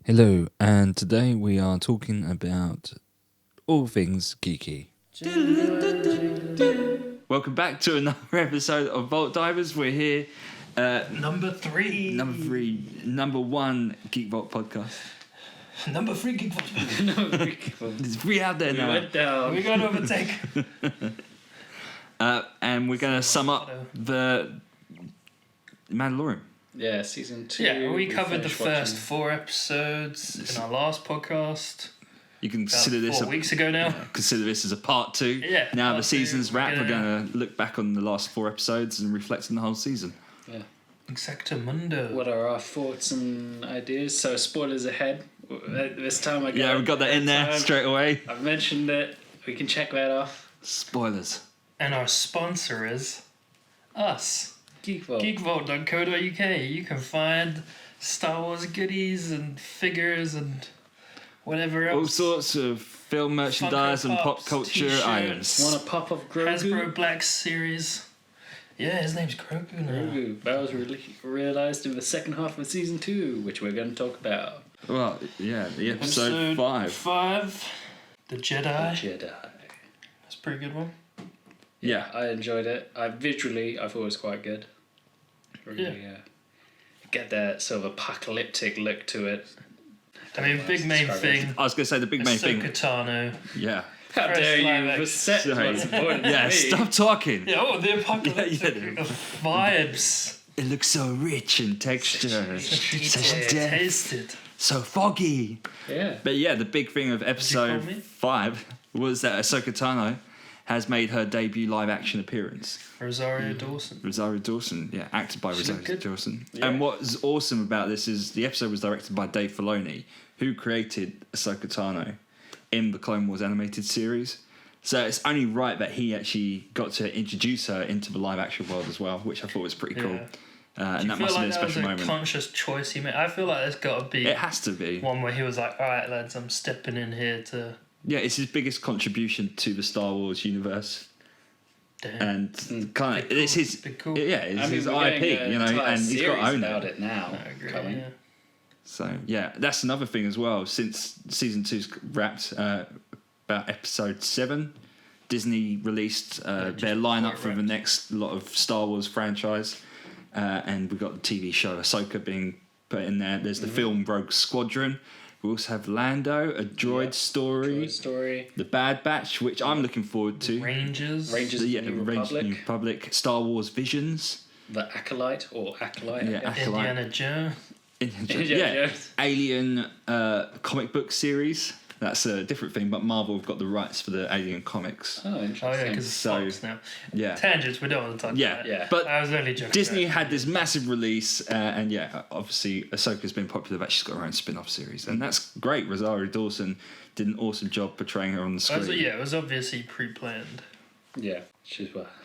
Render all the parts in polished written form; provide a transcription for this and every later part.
Hello, and today we are talking about all things geeky. Welcome back to another episode of Vault Divers. We're here, Number three, number one Geek Vault podcast. number three Geek Vault. There's three out there now. Went down. We got to overtake. And we're going to sum up the Mandalorian. Yeah, season 2. Yeah, we covered the finished first watching. 4 episodes in our last podcast. You can About consider this 4 weeks ago now. Consider this as a part 2. Yeah, Now the part season's 2, wrapped. We're going to look back on the last 4 episodes and reflect on the whole season. Yeah. Exactamundo. What are our thoughts and ideas? So spoilers ahead. This time I got Yeah, we got that in there straight away. I've mentioned it. We can check that off. Spoilers. And our sponsor is us. Geekvault. Geekvault.co.uk. You can find Star Wars goodies and figures and whatever else. All sorts of film merchandise and pop Pops, culture t-shirts. items. Want a pop of Grogu? Hasbro Black Series. Yeah, his name's Grogu now. Grogu. That was realised in the second half of season 2, which we're going to talk about. Well, yeah, the episode 5. 5. The Jedi. Jedi. That's a pretty good one. Yeah. I enjoyed it. I thought it was quite good. Really, get that sort of apocalyptic look to it. I mean, big main thing. I was going to say the big main thing. Ahsoka Tano. Yeah. How First dare live you? action. The set Sorry. was important Yeah, to me. stop talking. Yeah, oh, the apocalyptic Yeah. vibes. It looks so rich in texture. Such depth. Tasted. So foggy. Yeah. But yeah, the big thing of episode call me? 5 was that Ahsoka Tano has made her debut live action appearance. Rosario Dawson. Rosario Dawson, yeah, acted by She looked Rosario good. Dawson. Yeah. And what's awesome about this is the episode was directed by Dave Filoni, who created Ahsoka Tano in the Clone Wars animated series. So it's only right that he actually got to introduce her into the live action world as well, which I thought was pretty cool. Yeah. And that I feel must have like been a that was special a moment. conscious choice he made. I feel like there's got to be It has to be. one where he was like, all right, lads, I'm stepping in here to... Yeah, it's his biggest contribution to the Star Wars universe. Damn. And kind of, Big cool. it's his, Big cool. yeah, it's I mean, his we're IP, getting an you know, entire and he's got to series own about it. it now. I agree, coming. yeah. So yeah, that's another thing as well. Since season 2's wrapped, about episode 7, Disney released their lineup for the next lot of Star Wars franchise, and we got the TV show Ahsoka being put in there. There's the film Rogue Squadron. We also have Lando, a droid story, The Bad Batch, which I'm looking forward to. Rangers. Rangers of the New Republic. Star Wars Visions. The Acolyte or Acolyte. Yeah, I guess. Acolyte. Indiana Jones. Yeah. Alien comic book series. That's a different thing, but Marvel have got the rights for the Alien comics. Oh, interesting. Oh, yeah, because it's So, Fox now. Yeah. Tangents, we don't want to talk Yeah, about. Yeah. but I was only joking. Disney about had this massive release, and yeah, obviously Ahsoka's been popular, but she's got her own spin-off series, and that's great. Rosario Dawson did an awesome job portraying her on the it. screen. Yeah, it was obviously pre-planned. Yeah,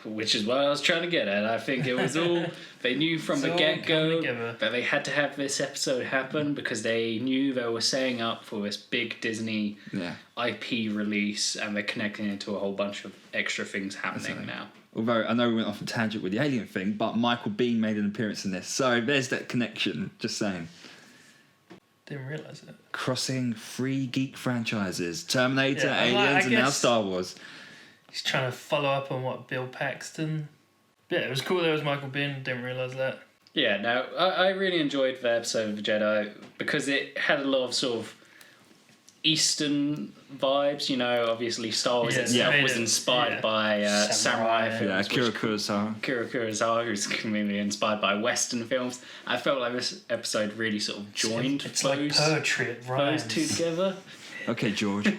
which is what I was trying to get at. I think it was all they knew from It's the all get-go coming together. that they had to have this episode happen because they knew they were setting up for this big Disney Yeah. IP release, and they're connecting it to a whole bunch of extra things happening now. Although I know we went off a tangent with the Alien thing, but Michael Biehn made an appearance in this, so there's that connection. Just saying. Didn't realise it. Crossing 3 geek franchises: Terminator, Yeah, I'm like, Aliens, I and now guess- Star Wars. He's trying to follow up on what Bill Paxton. Yeah, it was cool there was Michael Biehn. Didn't realise that. Yeah, no, I really enjoyed the episode of the Jedi because it had a lot of sort of Eastern vibes. You know, obviously Star Wars Yeah, itself made was it- inspired by Samurai. samurai films. Yeah, which Akira Kurosawa. Kira Kurosawa, who's completely inspired by Western films. I felt like this episode really sort of joined It's those, like poetry. It those rhymes. two together. Okay, George.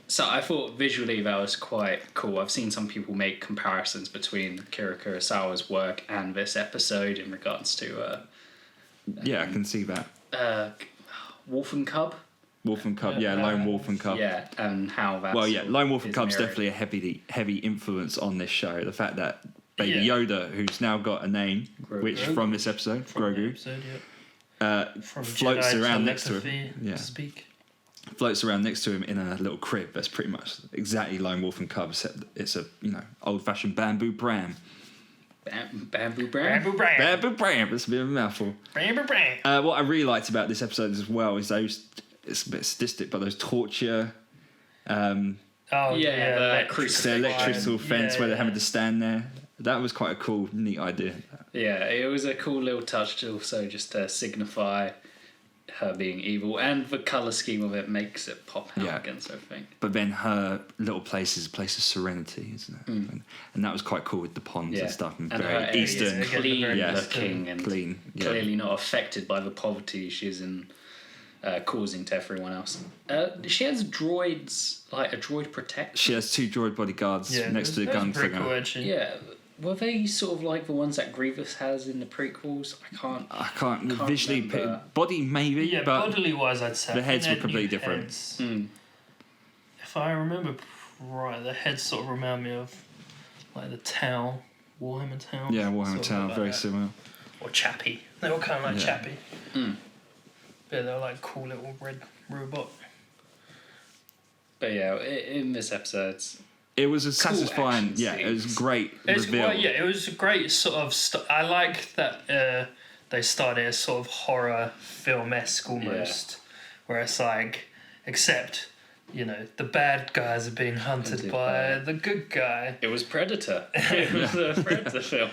So I thought visually that was quite cool. I've seen some people make comparisons between Kira Kurosawa's work and this episode in regards to Yeah, I can see that. Wolf and Cub. Wolf and Cub, yeah, Lone Wolf and Cub. Yeah, and how that. Well, yeah, Lone Wolf and is Cub's mirrored. definitely a heavy influence on this show. The fact that Baby Yeah. Yoda, who's now got a name, Grogu. which from this episode, From the Grogu, episode, yeah. From floats Jedi around to next to him. telepathy Yeah. to speak. Floats around next to him in a little crib. That's pretty much exactly Lone Wolf and Cub, except it's a old fashioned bamboo pram. Bamboo Bram. Bamboo Bram. Bamboo Bram. It's a bit of a mouthful. Bamboo Bram. What I really liked about this episode as well is it's a bit sadistic, but those torture. The electrical fence where they're having to stand there. That was quite a cool, neat idea. Yeah, it was a cool little touch to also just to signify her being evil, and the colour scheme of it makes it pop out against everything. But then her little place is a place of serenity, isn't it? And that was quite cool with the ponds and stuff. And very Eastern. Clean looking and clean. Clearly not affected by the poverty she's causing to everyone else. She has droids, like a droid protector. She has 2 droid bodyguards next to the gunfighter. Cool, yeah. Were they sort of like the ones that Grievous has in the prequels? I can't visually body maybe, yeah, but bodily wise, I'd say the heads were completely different. If I remember right, the heads sort of remind me of like the Tau, Warhammer Tau. Yeah, Warhammer Tau, very similar. Or Chappie. They were kind of like Chappie. Yeah, they were like cool little red robot. But yeah, in this episode, it was a satisfying. Yeah, it was a great reveal. Well, yeah, it was a great sort of. I like that they started as sort of horror film-esque almost, where it's like, except the bad guys are being hunted by the good guy. It was Predator. It was a Predator film.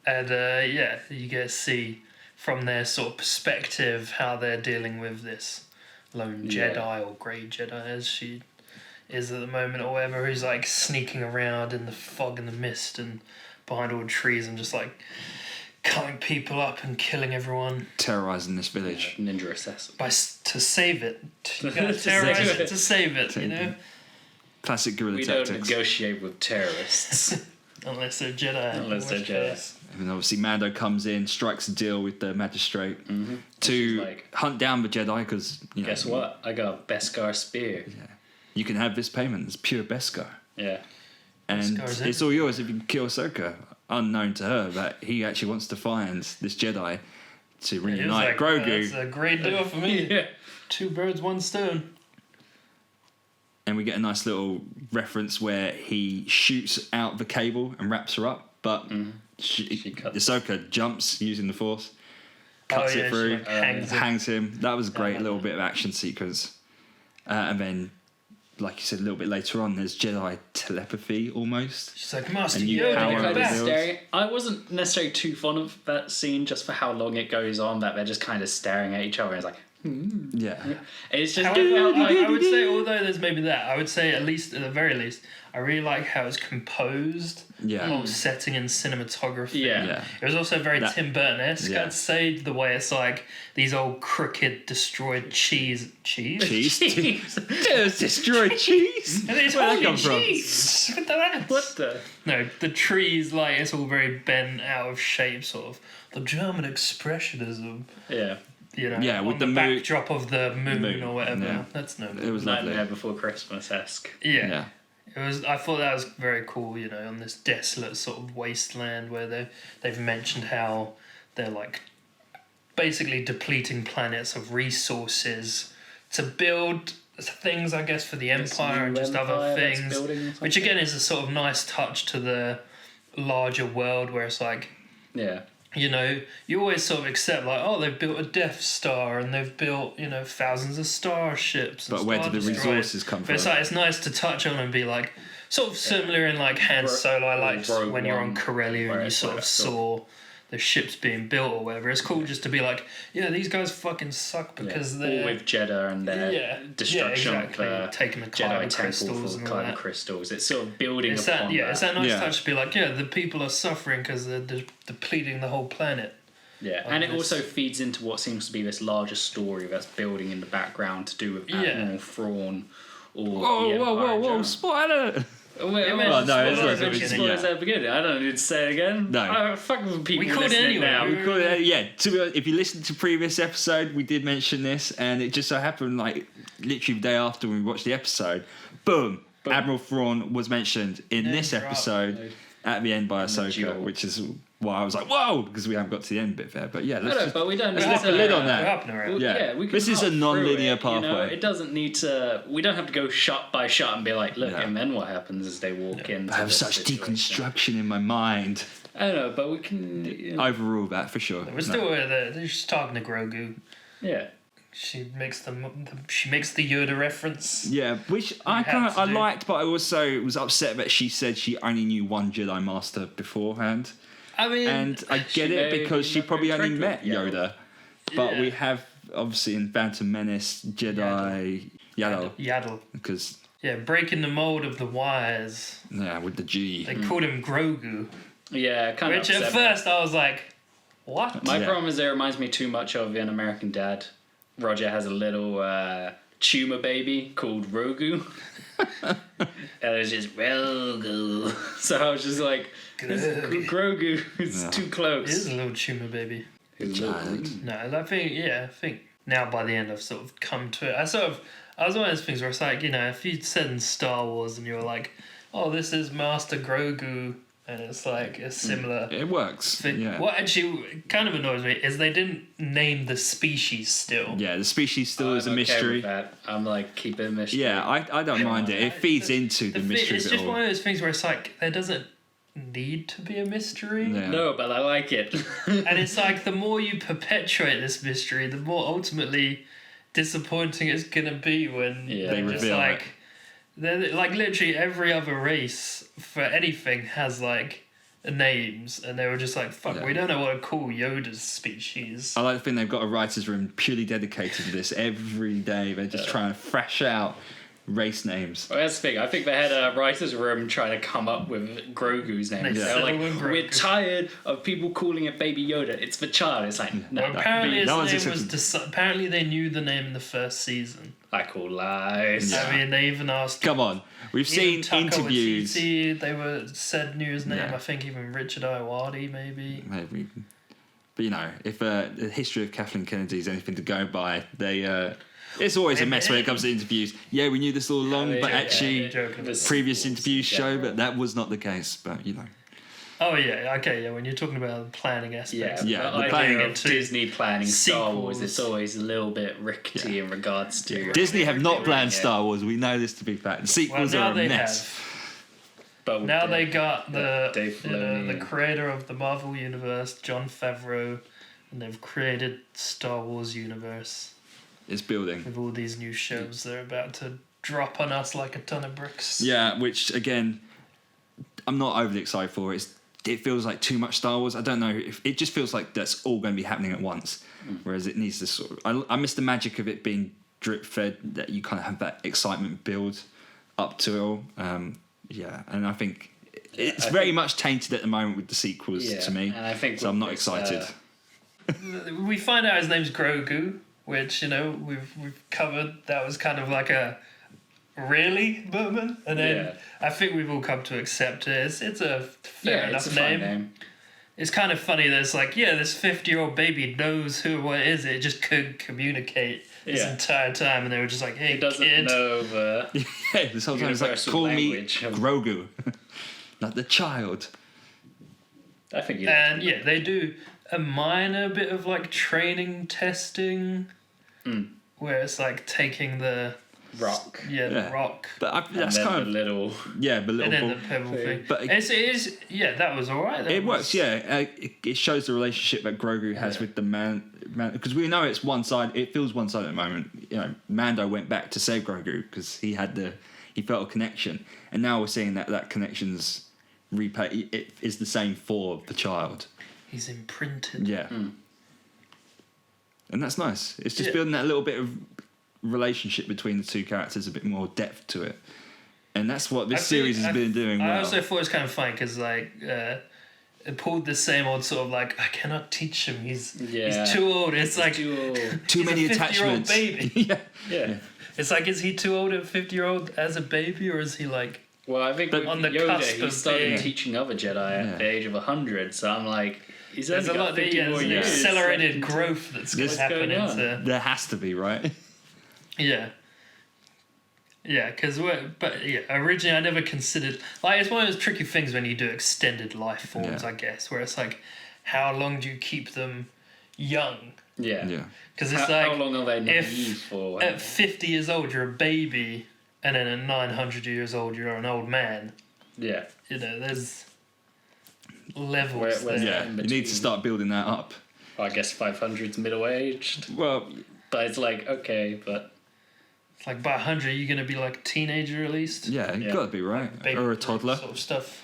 And you get to see from their sort of perspective how they're dealing with this lone Jedi or grey Jedi as she is at the moment or whatever, who's like sneaking around in the fog and the mist and behind all the trees and just like cutting people up and killing everyone. Terrorising this village. Ninja assassin. To save it. You gotta terrorise it to save it, Classic guerrilla we tactics. We don't negotiate with terrorists. Unless they're Jedi. And obviously Mando comes in, strikes a deal with the magistrate to hunt down the Jedi because, guess what? I got a Beskar spear. Yeah. You can have this payment. It's pure Beskar. Yeah. And it's all yours if you can kill Ahsoka. Unknown to her that he actually wants to find this Jedi to reunite Grogu. That's a great deal for me. Yeah. 2 birds, 1 stone. And we get a nice little reference where he shoots out the cable and wraps her up, but Ahsoka jumps using the Force, cuts it through, hangs him. That was a great little bit of action sequence. And then, like you said a little bit later on, there's Jedi telepathy almost. She's like, Master Yoda, I wasn't necessarily too fond of that scene just for how long it goes on, that they're just kind of staring at each other and it's like, yeah. It's just. However, I would say, although there's maybe that, I would say at the very least, I really like how it's composed. Yeah. The whole setting and cinematography. Yeah. It was also very Tim Burton-esque. I'd say the way it's like these old crooked, destroyed cheese. Cheese? Destroyed cheese? And it's Where'd that holy come from? cheese! Look at that. What the? No, the trees, like, it's all very bent out of shape, sort of. The German expressionism. Yeah. With the backdrop of the moon or whatever. Yeah. That's no. It was lovely. Nightmare Before Christmas-esque. Yeah. It was. I thought that was very cool. On this desolate sort of wasteland where they've mentioned how they're like basically depleting planets of resources to build things, I guess, for the Empire and just other things. Which again is a sort of nice touch to the larger world where it's like. Yeah. You always sort of accept like, oh, they've built a Death Star and they've built, thousands of starships. But where did the resources come from? But it's nice to touch on and be like, sort of similar in like Han Solo. I liked when you're on Corellia and you sort of saw the ships being built or whatever. It's cool just to be like, these guys fucking suck because they're... All with Jeddah and their destruction of the taking the Jedi Kyber crystals and all Kyber that. crystals. It's sort of building it's upon that. It's that nice touch to be like, the people are suffering because they're depleting the whole planet. Yeah, and it also feeds into what seems to be this larger story that's building in the background to do with Admiral Thrawn or Whoa, spoiler! Well, no, it's not spoilers at the beginning. I don't need to say it again. No. Fuck with people we called it listening anyway. now. If you listen to previous episode, we did mention this, and it just so happened, like, literally the day after we watched the episode, boom. Admiral Thrawn was mentioned in this episode at the end by Ahsoka, which is why I was like, whoa, because we haven't got to the end bit there. But yeah, let's but we don't let's lift the lid on that. We can this is a non-linear pathway. It doesn't need to. We don't have to go shot by shot and be like, look, and then what happens as they walk in. I have such deconstruction in my mind. I don't know, but we can. Overrule that for sure. We're still they're just talking to Grogu. Yeah. She makes the Yoda reference. Yeah, which I liked, but I also was upset that she said she only knew one Jedi Master beforehand. I mean, and I get it because she probably only met Yoda. But we have obviously in Phantom Menace Jedi Yaddle. Because breaking the mold of the wires. Yeah, with the G. They called him Grogu. Yeah, kind of. Which at first I was like, what? My problem is it reminds me too much of An American Dad. Roger has a little tumor baby called Rogu. And it was just Rogu. So I was just like, Grogu is too close. It is a little tumor baby. No, I think now by the end I've sort of come to it. I was one of those things where it's like, if you'd said in Star Wars and you were like, oh, this is Master Grogu, and it's like a similar... It works. thing. Yeah. What actually kind of annoys me is they didn't name the species still. Yeah, the species still is a mystery. With that. I'm like, keep it a mystery. Yeah, I don't mind it. It feeds into the mystery It's of it just all. one of those things where it's like, there doesn't need to be a mystery. Yeah. No, but I like it. And it's like, the more you perpetuate this mystery, the more ultimately disappointing it's gonna be when They they're just reveal like... it. They're like literally every other race for anything has like names, and they were just like, fuck, we don't know what to call Yoda's species. I like to think they've got a writer's room purely dedicated to this. Every day they're just trying to thrash out race names. Well, that's the thing. I think they had a writer's room trying to come up with Grogu's name. They They're like, settled with we're Grogu. tired of people calling it Baby Yoda. It's the child. It's like, no, Well, apparently no one's his name was accepted. apparently they knew the name in the first season. I call lies. I mean, they even asked. Come on, we've seen even Taika interviews. Waititi, they knew his name. Yeah. I think even Richard Iowati maybe. Maybe, but if the history of Kathleen Kennedy is anything to go by, it's always a mess when it comes to interviews. Yeah, we knew this all along, but actually, previous interviews show that was not the case. But Oh yeah, okay, yeah. When you're talking about the planning aspects, Yeah, the the idea planning of Disney planning Star Wars, sequels. it's always a little bit rickety in regards to Disney have not planned Yeah. Star Wars. We know this to be fact. The sequels now are a they mess. But Now they got Dave the Filoni. creator of the Marvel Universe, Jon Favreau, and they've created Star Wars Universe It's building. with all these new shows they're about to drop on us like a ton of bricks. Yeah, which again, I'm not overly excited for. It feels like too much Star Wars. I don't know if it just feels like that's all going to be happening at once, whereas it needs to sort of. I miss the magic of it being drip fed. That you kind of have that excitement build up to it all. And I think it's very much tainted at the moment with the sequels to me. And I think so. I'm not with this, excited. We find out his name's Grogu, which we've covered. That was kind of like a really moment, and then I think we've all come to accept it. It's a fair enough it's a fun name. name. It's kind of funny that it's like, this 50-year-old baby knows what it is. It just couldn't communicate this entire time, and they were just like, "Hey, It doesn't kid." know the Yeah, this whole time it's like, universal call me language of- Grogu, not the child. I think And they do a minor bit of like training testing, where it's like taking the rock. the rock. But and that's then kind the of little the And little then ball. the pebble thing. But it is that was alright. It works, yeah. It shows the relationship that Grogu has with the man, because we know it's one side. It feels one side at the moment. Mando went back to save Grogu because he felt a connection, and now we're seeing that connection's repay. It is the same for the child. He's imprinted. Yeah, and that's nice. It's just building that little bit of relationship between the two characters, a bit more depth to it, and that's what this series has been doing well. I also thought it was kind of funny because it pulled the same old sort of like, I cannot teach him. He's too old. It's like too too many he's a 50-year-old attachments. baby. yeah. It's like, is he too old a 50-year-old as a baby, or is he like? Well, I think with on the Yoda, cusp he of started being- teaching other Jedi at the age of 100. So I'm like, he's There's only a got lot. 50 more There's an years. accelerated growth that's going to What's happen going on? into. There has to be, right? Yeah. Yeah, because originally I never considered, like, it's one of those tricky things when you do extended life forms, I guess, where it's like, how long do you keep them young? Yeah. Yeah. Because it's How like, long are they if naive for? at 50 years old you're a baby, and then at 900 years old you're an old man. Yeah. There's levels Where's there. that in You need between? to start building that up. I guess 500's middle aged, Well, but it's like okay, but It's like by 100, you're going to be like a teenager at least. yeah, you Yeah. got to be right, Baby or a Groot toddler. sort of stuff.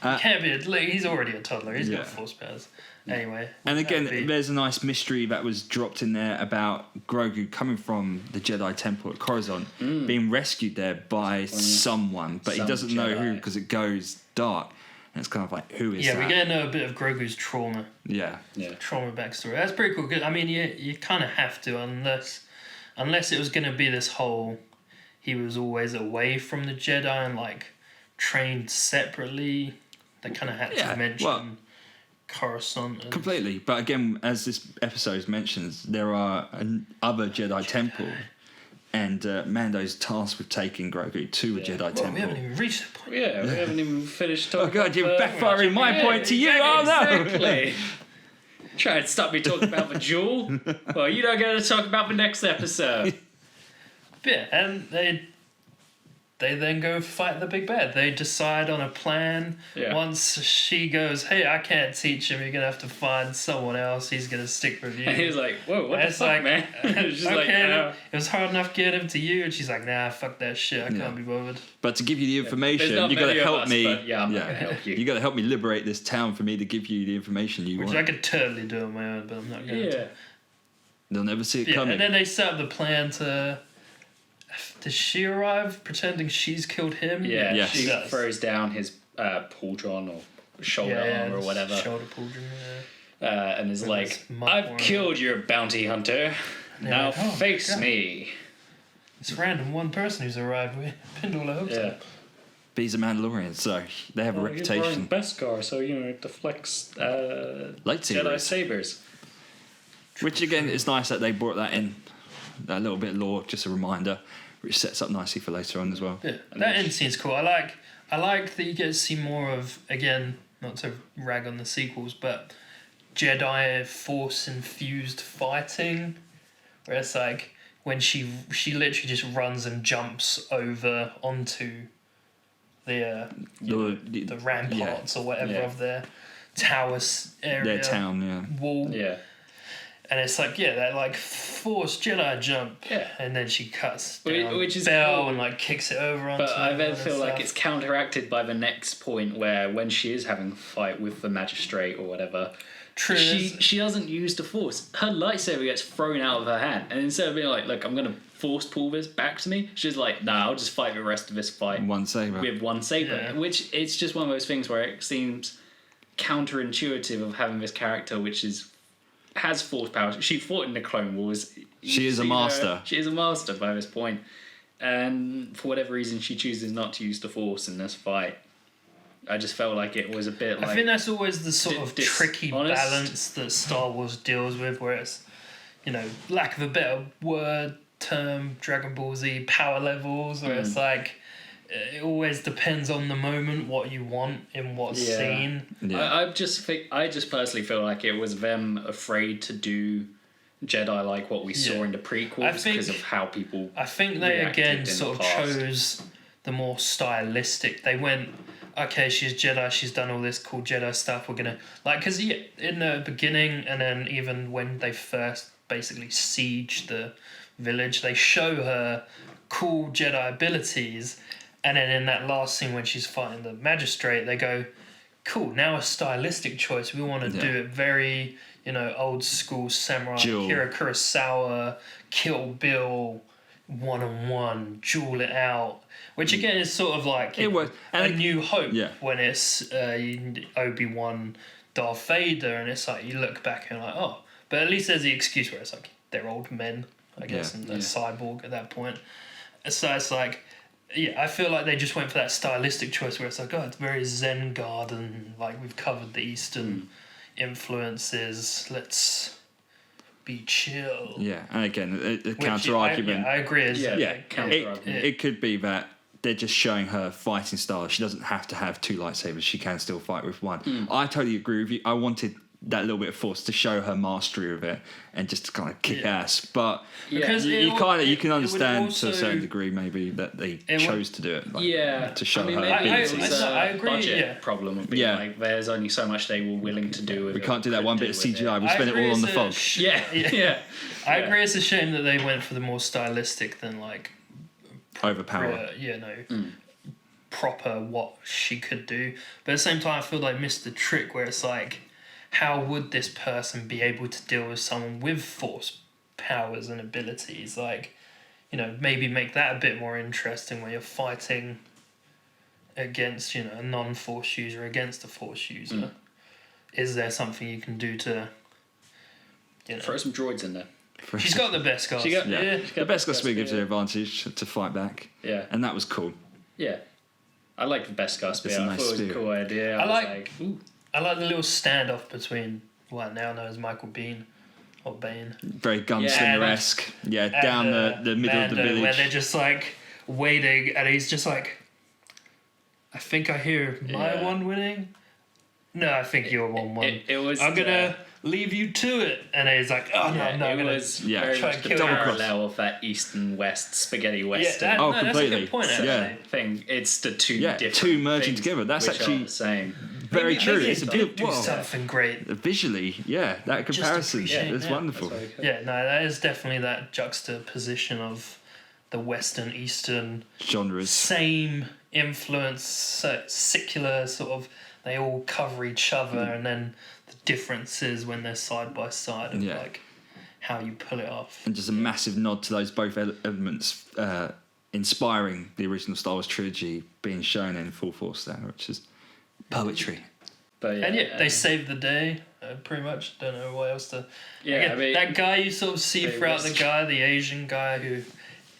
Uh, Can't be he's already a toddler. He's Yeah. got force powers. Anyway. And again, that'd be- there's a nice mystery that was dropped in there about Grogu coming from the Jedi Temple at Coruscant, being rescued there by someone, but he Some doesn't know who Jedi. because it goes dark. And it's kind of like, who is yeah, that? we get to know a bit of Grogu's trauma yeah. backstory. That's pretty cool. 'Cause, I mean, you kind of have to unless it was going to be this whole he was always away from the Jedi and like trained separately. They kind of had Yeah, to mention well, Coruscant. And, Completely. But again, as this episode mentions, there are other Jedi temples. And Mando's tasked with taking Grogu to a Jedi well, temple. we haven't even reached that point. Yeah, we haven't even finished talking. Oh god, you're about, backfiring my point to you. Oh no! Exactly. Try and stop me talking about the jewel. Well, you don't get to talk about the next episode. Yeah, and they then go fight the big bad. They decide on a plan. Yeah. Once she goes, hey, I can't teach him. You're gonna have to find someone else. He's gonna stick with you. And he was like, "Whoa, what It's the fuck, like, man?" It's just okay, like, it was hard enough getting him to you, and she's like, nah, fuck that shit. I Yeah. can't be bothered. But to give you the information, There's not you got many to of help us, me. but yeah, I'm not gonna help you. You got to help me liberate this town for me to give you the information you Which want. I could totally do on my own, but I'm not going yeah. to. They'll never see it Yeah, coming. and then they set up the plan to. Does she arrive pretending she's killed him? Yeah, Yes. she does. throws down his pauldron or shoulder arm or whatever, Shoulder pauldron, yeah. and is With like, his mug "I've on. killed your bounty hunter. Yeah, Now like, oh, face God. me." This random one person who's arrived, we pinned all our hopes Yeah. on. But he's a Mandalorian, so they have a reputation. Beskar, so it deflects Jedi Lightsabers. sabers. Which again, it's nice that they brought that in. That little bit of lore, just a reminder, which sets up nicely for later on as well. Yeah, that end scene's cool. I like that you get to see more of, again, not to rag on the sequels, but Jedi Force infused fighting, where it's like when she literally just runs and jumps over onto the ramparts or whatever Yeah. of their towers area, Their town, yeah. wall, Yeah. and it's like that like Force Jedi jump, Yeah. and then she cuts Which- down which is Bell cool. and like kicks it over onto. But I him then and feel like stuff. it's counteracted by the next point where when she is having a fight with the magistrate or whatever, True. she doesn't use the force. Her lightsaber gets thrown out of her hand, and instead of being like, "Look, I'm gonna force pull this back to me," she's like, "Nah, I'll just fight the rest of this fight One saber. with one saber." Yeah. Which it's just one of those things where it seems counterintuitive of having this character which has force powers. She fought in the Clone Wars. She is a See her- master. She is a master by this point. And for whatever reason, she chooses not to use the force in this fight. I just felt like it was a bit like... I think that's always the sort of tricky dishonest. balance that Star Wars deals with, where it's, lack of a better word, term, Dragon Ball Z power levels, where it's like, it always depends on the moment, what you want in what Yeah. scene. Yeah. I just personally feel like it was them afraid to do Jedi like what we saw Yeah. in the prequels I think- because of how people... I think they reacted in again the sort of past. chose the more stylistic. They went, okay, she's Jedi, she's done all this cool Jedi stuff. We're gonna because in the beginning, and then even when they first basically siege the village, they show her cool Jedi abilities, and then in that last scene when she's fighting the magistrate, they go, cool. Now a stylistic choice. We want to Yeah. do it very old school samurai, Duel. Akira Kurosawa, Kill Bill, 1-on-1, duel it out. Which again is sort of like It was- and a it- New Hope yeah. when it's Obi-Wan, Darth Vader, and it's like you look back and you're like, oh, but at least there's the excuse where it's like they're old men, I guess, Yeah. and they're cyborg at that point. So it's like, yeah, I feel like they just went for that stylistic choice where it's like, oh, it's very Zen garden, like we've covered the Eastern influences. Let's be chill. Yeah, and again, the Which counter argument. I agree. Is, Yeah. Yeah, counter it, argument. it could be that they're just showing her fighting style. She doesn't have to have two lightsabers. She can still fight with one. I totally agree with you. I wanted that little bit of force to show her mastery of it and just to kind of kick ass. But Because you can would understand also, to a certain degree maybe that they chose to do it. Like, to show her maybe abilities. it was I agree, budget problem of being Yeah. like there's only so much they were willing to do with We it. can't do that one bit of CGI. We'll I spend it agree all on the it's fog. I agree. It's a shame that they went for the more stylistic than like Overpower. proper what she could do. But at the same time, I feel like missed the trick where it's like, how would this person be able to deal with someone with force powers and abilities? Like, you know, maybe make that a bit more interesting when you're fighting against, you know, a non-force user against a force user. Is there something you can do to, you know... Throw some droids in there. She's got the best guys. The best Spear gives her advantage to fight back. Yeah. And that was cool. Yeah. I like the best Spear. It's a I nice thought it was a spear. cool idea. I like the little standoff between what now known as Michael Biehn or Bane. Very gunslinger-esque. Yeah, down the middle of the Mando, village. where they're just like waiting, and he's just like, I think I hear my one winning. No, I think you're 1-1. It was. I'm gonna leave you to it, and he's like, oh no, I'm not it gonna. was very try much and the kill him. parallel of that East and West spaghetti Western Yeah, that's completely. a good point. Actually. Yeah. thing. It's the two different two merging things together. That's which actually aren't the same. very true. Maybe It's a they did bit do something great. visually. Yeah, that comparison appreciate is that. wonderful. Yeah, no, that is definitely that juxtaposition of the Western, Eastern Genres. same influence, secular sort of. They all cover each other, and then the differences when they're side by side, of like how you pull it off. And just a massive nod to those both elements, inspiring the original Star Wars trilogy being shown in full force there, which is poetry. But And they saved the day, pretty much. Don't know what else to. Yeah, Again, I mean, that guy you sort of see throughout famous. the Asian guy who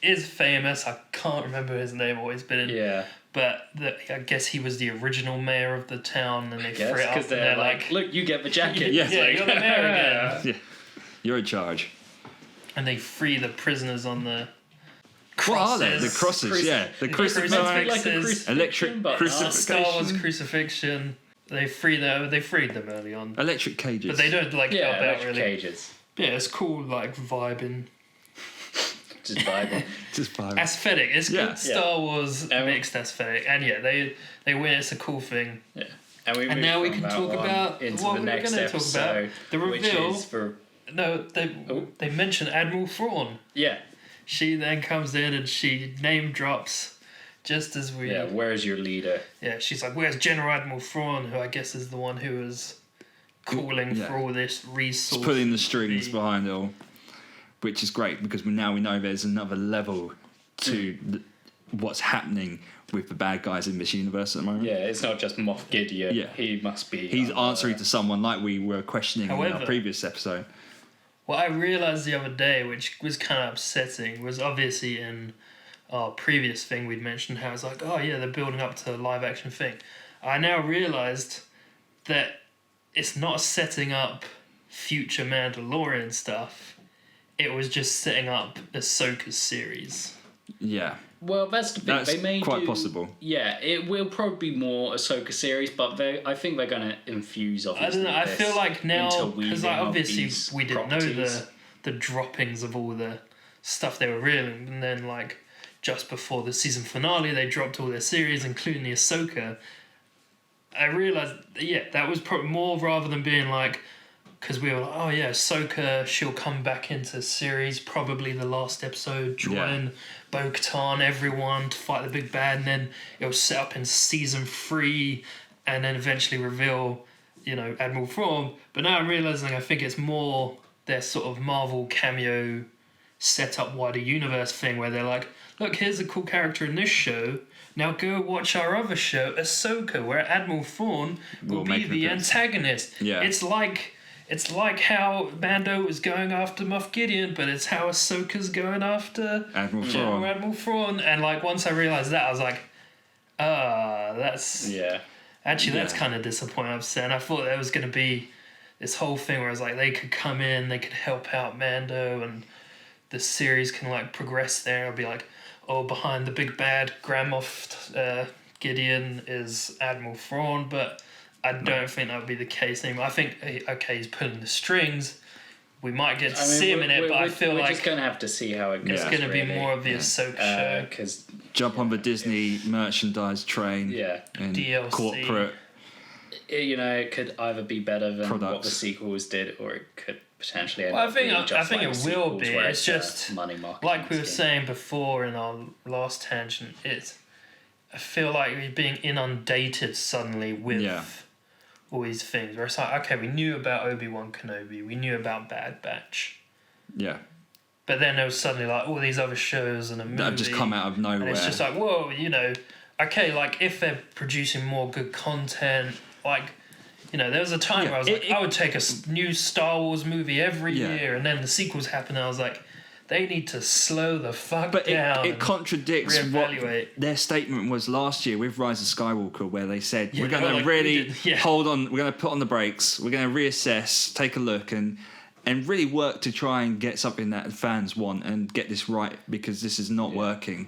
is famous. I can't remember his name. Always been in. Yeah. But I guess he was the original mayor of the town, and they Yes, free it up, because and they're like, look, you get the jacket. Yeah. It's yeah, like, you're the mayor again. Yeah, you're in charge. And they free the prisoners on the What are crosses. they? The crosses, yeah. The crucifix. crucifix. like a crucifixion, Electric but crucifixion. Star Wars crucifixion. They freed them early on, Electric cages. but they don't like help out electric really. cages. Yeah, it's cool, like vibing. Just vibing. Just fine. Aesthetic. It's Yeah. good Star Wars mixed aesthetic, and yeah, they win. It's a cool thing. Yeah. And And now we can talk one about into what the we were next going to talk about. episode, The which reveal. is for No, they mention Admiral Thrawn. yeah. She then comes in and she name drops, just as we. Yeah, where's your leader? Yeah, she's like, "Where's General Admiral Thrawn?" Who I guess is the one who was calling for all this resource. It's pulling the strings behind it all, which is great because we know there's another level to what's happening with the bad guys in this universe at the moment. Yeah, it's not just Moff Gideon. Yeah. He must be. He's answering to someone like we were questioning in However- our previous episode. What I realised the other day, which was kind of upsetting, was obviously in our previous thing we'd mentioned how it's like, oh yeah, they're building up to a live action thing. I now realised that it's not setting up future Mandalorian stuff. It was just setting up Ahsoka's series. Yeah. Well, that's the thing. That's they may quite do, possible. Yeah, it will probably be more Ahsoka series, but I think they're going to infuse. I Obviously, don't know. I this feel like now interweaving because like, of obviously these we didn't know properties. the droppings of all the stuff they were revealing, and then like just before the season finale, they dropped all their series, including the Ahsoka. I realized, yeah, that was probably more rather than being like, because we were like, oh yeah, Ahsoka, she'll come back into series, probably the last episode, join Bo-Katan, everyone to fight the big bad, and then it'll set up in season 3, and then eventually reveal, you know, Admiral Thrawn. But now I'm realizing I think it's more their sort of Marvel cameo set up wider universe thing where they're like, look, here's a cool character in this show. Now go watch our other show, Ahsoka, where Admiral Thrawn will Will be make an the appearance. antagonist. Yeah. It's like how Mando was going after Moff Gideon, but it's how Ahsoka's going after Admiral General Thrawn. Admiral Thrawn. And like once I realised that, I was like, that's Yeah. actually that's Yeah. kind of disappointing. Upset. And I thought there was going to be this whole thing where I was like, they could come in, they could help out Mando, and the series can like progress there. It'll be like, oh, behind the big bad Grand Moff Gideon is Admiral Thrawn, but I don't think that would be the case anymore. I think, okay, he's pulling the strings. We might get to see him in it, but I feel we're like just going to have to see how it goes. it's going to be more of the Ahsoka show. Because jump on the Disney merchandise train. Yeah. And DLC. corporate. You know, it could either be better than what Products. the sequels did, or it could potentially end Well, up being just I think like it the will sequels, be. where It's just money marketing like we were scheme. saying before in our last tangent. I feel like we're being inundated suddenly with all these things. Where it's like, okay, we knew about Obi-Wan Kenobi, we knew about Bad Batch, Yeah. but then there was suddenly like all these other shows and a movie That have just come out of nowhere. and it's just like, whoa, you know, okay, like if they're producing more good content, like. You know, there was a time where I was like, I would take a new Star Wars movie every year, and then the sequels happened, and I was like, they need to slow the fuck down. But it contradicts what reevaluate. their statement was last year with Rise of Skywalker, where they said, we're going to like really we did, hold on, we're going to put on the brakes, we're going to reassess, take a look, and really work to try and get something that fans want and get this right, because this is not working.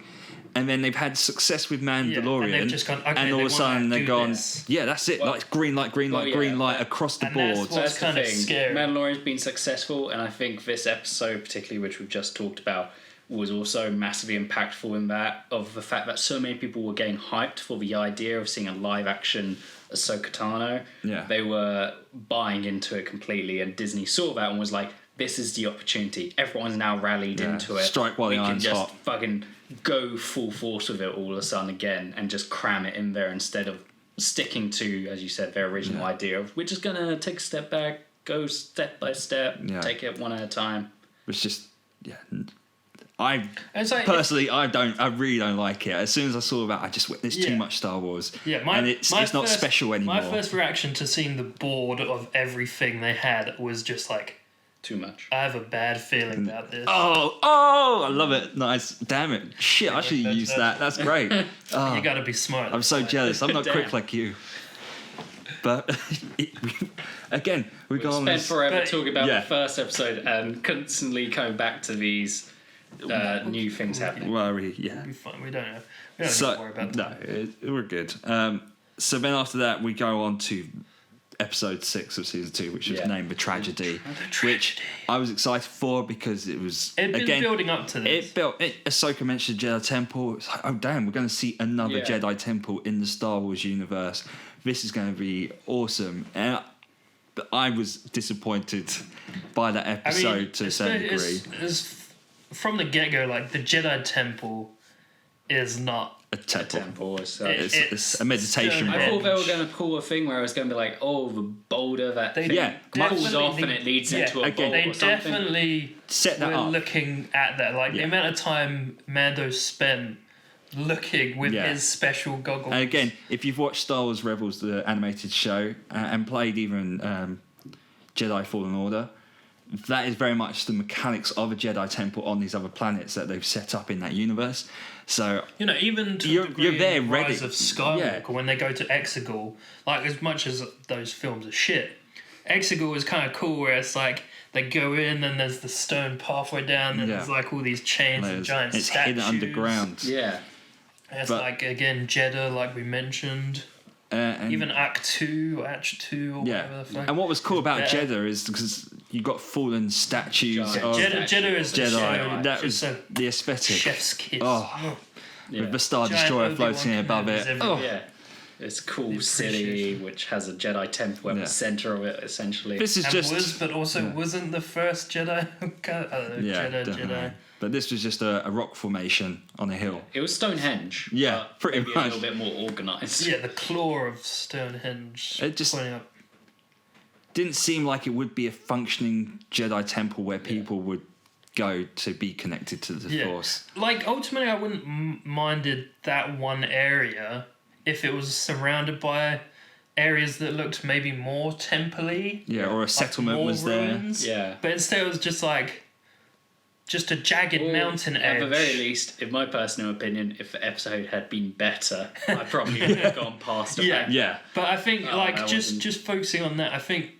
And then they've had success with Mandalorian, and they've just gone, okay, and all of a sudden they've gone, that's it, Well, like green light, green light across the and that's board. what- What's That's kind the of thing. scary. Mandalorian's been successful, and I think this episode, particularly which we've just talked about, was also massively impactful in that of the fact that so many people were getting hyped for the idea of seeing a live action Ahsoka Tano. Yeah. They were buying into it completely, and Disney saw that and was like, "This is the opportunity. Everyone's now rallied into it. Strike while the we can iron's just hot." fucking go full force with it all of a sudden again, and just cram it in there instead of sticking to, as you said, their original idea of we're just gonna take a step back, go step by step, take it one at a time." It's just, I It's like, personally, I really don't like it. As soon as I saw that, I just went, there's too much Star Wars. And it's not special anymore. My first reaction to seeing the board of everything they had was just like, Too much. I have a bad feeling about this. Oh, I love it. Nice. Damn it. Shit, I should use that. That's great. You got to be smart. I'm so jealous. I'm not Damn. quick like you. But again, we go on Spent this. forever but- talking about Yeah. the first episode and constantly coming back to these new things happening. Worry, We'll be fine. We don't need So to worry about that. no, we're good. So then after that, we go on to episode 6 of season 2, which was named The Tragedy, which I was excited for because it was It'd been again building up to this. Ahsoka mentioned Jedi Temple. It's like, oh damn, we're going to see another Jedi Temple in the Star Wars universe. This is going to be awesome. But I was disappointed by that episode to a certain degree. It's from the get go, like the Jedi Temple is not. A temple. Temple. So It's a meditation I rock. thought they were going to pull a thing where it was going to be like, oh, the boulder that They thing pulls definitely- off and it leads into a again, bowl They or something. definitely Set that were up. looking at that. Like the amount of time Mando spent looking with his special goggles. And again, if you've watched Star Wars Rebels, the animated show, and played even Jedi Fallen Order, that is very much the mechanics of a Jedi Temple on these other planets that they've set up in that universe. So You know, even to You're- the degree you're there in ready. Rise of Skywalker, Yeah. when they go to Exegol, like as much as those films are shit, Exegol is kind of cool where it's like they go in and there's the stone pathway down and there's like all these chains and giant it's statues. hidden underground. Yeah. And it's But- like, again, Jeddah, like we mentioned. And Even Act 2 or Act 2 or whatever the fuck. And what was cool about better. Jeddah is because you got fallen statues Giant of Jeddah is Jedi. Jedi. That Just was a the aesthetic. chef's kiss. Oh. Yeah. With the Star Giant Destroyer Obi-Wan floating above Kenobi's it. everywhere. Oh. Yeah. It's a cool The city appreciation. which has a Jedi temple at the center of it, essentially. This is And just but also wasn't the first Jedi. I don't know, Jedi. But this was just a rock formation on a hill. It was Stonehenge. Yeah, but pretty maybe much. a little bit more organised. Yeah, the claw of Stonehenge. It just- pointing up. Didn't seem like it would be a functioning Jedi temple where people would go to be connected to the Force. Like ultimately, I wouldn't minded that one area if it was surrounded by areas that looked maybe more temple-y. Yeah, or a like settlement more was there. ruins. Yeah. But instead, it was just like just a jagged Or, mountain edge. At the very least, in my personal opinion, if the episode had been better, I probably would have gone past the fact. Yeah. But I think like that wasn't- just focusing on that, I think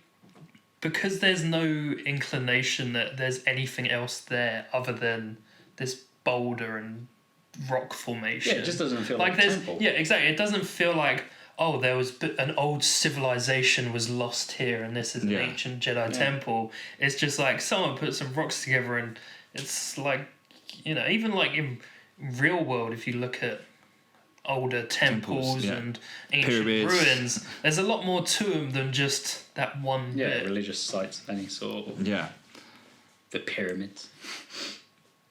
because there's no inclination that there's anything else there other than this boulder and rock formation. Yeah, it just doesn't feel like like a there's temple. yeah, exactly. It doesn't feel like, oh, there was an old civilization was lost here, and this is an ancient Jedi temple. It's just like someone put some rocks together, and it's like, even like in real world, if you look at older temples and ancient pyramids. Ruins, there's a lot more to them than just that one bit. Religious sites of any sort. The pyramids.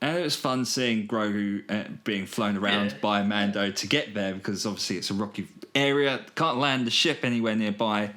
And it was fun seeing Grogu being flown around by Mando to get there, because obviously it's a rocky area, can't land the ship anywhere nearby.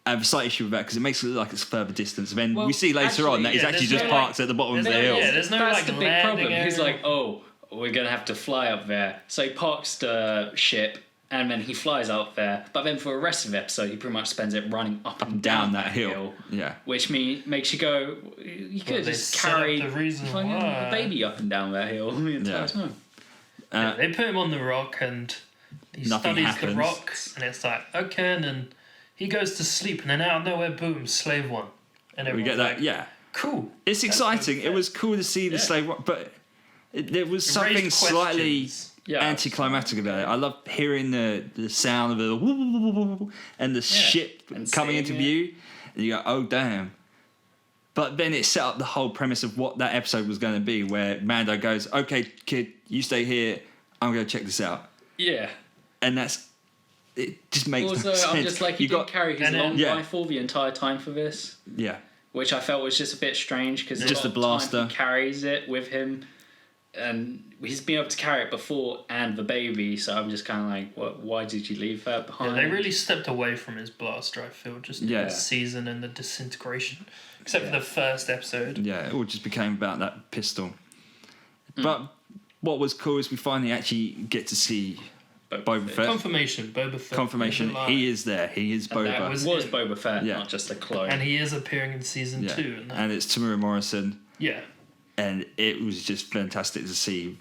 I have a slight issue with that because it makes it look like it's further distance. And then we see later on that he's actually just parked at the bottom of the hill. Yeah, there's no That's like the big problem. area. He's like, oh, we're going to have to fly up there. So he parks the ship and then he flies up there. But then for the rest of the episode, he pretty much spends it running up and down that hill. Yeah. Which makes you go, you could just carry the baby up and down that hill the entire time. They put him on the rock and he studies the rock. And it's like, okay, and then he goes to sleep. And then out of nowhere, boom, slave one. And we get that, cool. It's exciting. It was cool to see the slave one, but there was something slightly anticlimactic about it. I love hearing the sound of the woo, and the ship coming into view, and you go, oh damn. But then it set up the whole premise of what that episode was going to be, where Mando goes, okay kid, you stay here, I'm going to check this out. Yeah. And it just makes also, sense. I'm just like, he didn't carry his long rifle the entire time for this. Yeah. Which I felt was just a bit strange, because just a blaster. He carries it with him, and he's been able to carry it before and the baby, so I'm just kind of like, why did you leave that behind? Yeah, they really stepped away from his blaster, I feel, just in the season and the disintegration. Except for the first episode. Yeah, it all just became about that pistol. But what was cool is we finally actually get to see Boba Fett. Confirmation, Boba Fett. Confirmation, he is there. He is Boba. That was Boba Fett, not just a clone. And he is appearing in season 2. And it's Tamura Morrison. Yeah. And it was just fantastic to see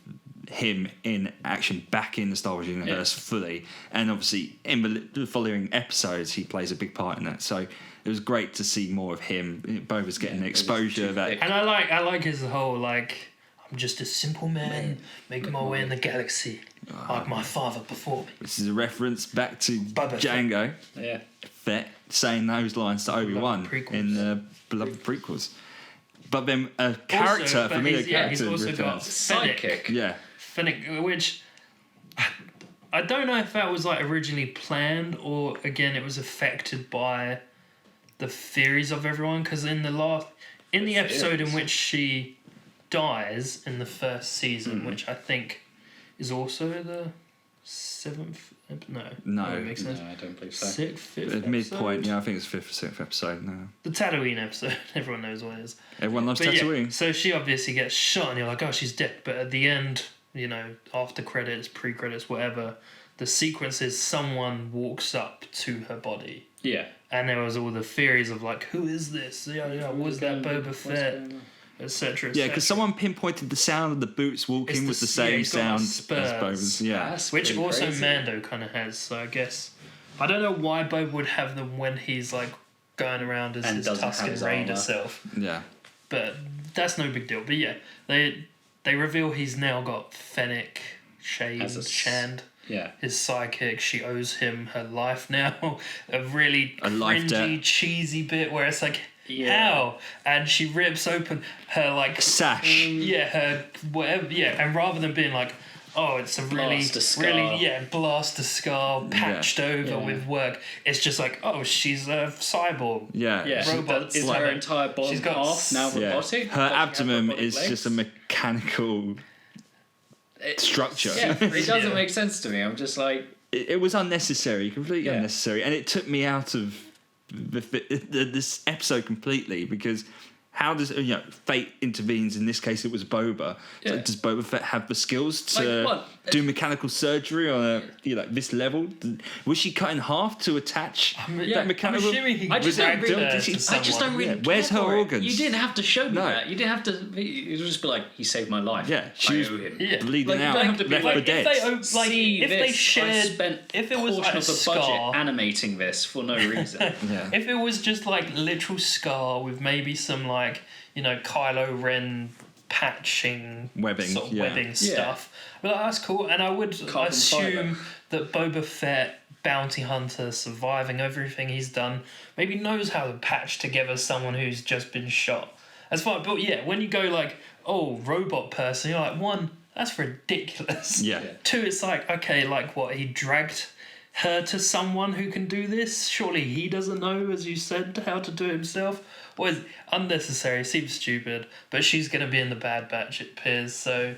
him in action back in the Star Wars universe fully. And obviously, in the following episodes, he plays a big part in that. So it was great to see more of him. Boba's getting exposure. And I like his whole, like, I'm just a simple man making my way in the galaxy, like my father before me. This is a reference back to Django Fett saying those lines to Obi-Wan in the beloved prequels. But then a character, familiar character, he's also got sidekick. Yeah. Fennec, which I don't know if that was like originally planned or again it was affected by the theories of everyone, because in the episode in which she dies in the first season, which I think is also the 7th. No, it makes sense. No, I don't believe so. 5th midpoint, I think it's 5th or 6th episode now. The Tatooine episode, everyone knows what it is. Everyone loves Tatooine. Yeah, so she obviously gets shot, and you're like, oh, she's dead. But at the end, after credits, pre-credits, whatever, the sequence is someone walks up to her body. Yeah. And there was all the theories of like, who is this? Was that Boba Fett? Etc. Yeah, because someone pinpointed the sound of the boots walking was the same sound as Boba's. Yeah, which also crazy. Mando kind of has. So I guess I don't know why Boba would have them when he's like going around as his Tusken Raider self. Yeah, but that's no big deal. But yeah, they reveal he's now got Fennec Shand. Yeah, his sidekick. She owes him her life now. A really cringy, cheesy bit where it's like. Yeah. How? And she rips open her like sash. Her whatever. Yeah, and rather than being like, oh, it's a really blaster scar patched over with work. It's just like, oh, she's a cyborg. Yeah. Robot. Is her entire body she's got half now robotic? Her abdomen is just a mechanical structure. Yeah, it doesn't make sense to me. I'm just like, it was unnecessary, completely unnecessary, and it took me out of this episode completely, because how does fate intervenes? In this case, it was Boba. Yeah. So does Boba Fett have the skills to do mechanical surgery on this level? Was she cut in half to attach that mechanical? I just don't really. Where's her organs? You didn't have to show me that. You didn't have to. You just be like, he saved my life. Yeah, she was bleeding out, left for dead. If it was like a scar, budget animating this for no reason. If it was just like literal scar with maybe some like Kylo Ren patching Webbing, sort of yeah. webbing stuff. But that's cool, and I would Carbon assume fibre. that Boba Fett, bounty hunter, surviving everything he's done, maybe knows how to patch together someone who's just been shot. That's fine, but yeah, when you go like, oh, robot person, you're like, one, that's ridiculous. Yeah. Two, it's like, okay, like what, he dragged her to someone who can do this? Surely he doesn't know, as you said, how to do it himself? Or is it unnecessary, seems stupid, but she's going to be in the Bad Batch, it appears, so...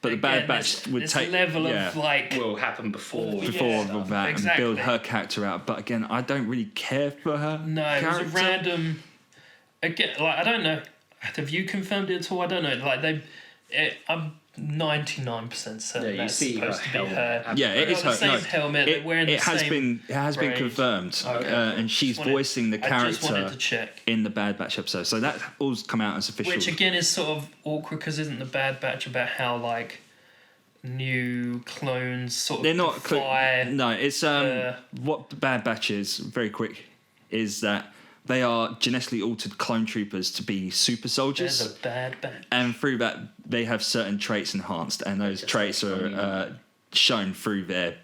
But the Bad again, Batch would this take... level yeah. of, like... Will happen before that exactly. and build her character out. But again, I don't really care for her No, it was character. a random... Again, like, I don't know. Have you confirmed it at all? I don't know. Like, I'm 99% certain you that's see supposed to be her her. helmet. Yeah, it is Got her. the same No, helmet. They're wearing the same it has been braid. confirmed, Okay, and she's Just wanted- voicing the I just wanted character to check. in the Bad Batch episode. So that all's come out as official. Which again is sort of awkward because isn't the Bad Batch about how like new clones sort of They're not. defy... No, it's what the Bad Batch is. Very quick, is that they are genetically altered clone troopers to be super soldiers. There's a Bad Batch. And through that, they have certain traits enhanced, and those traits are shown through their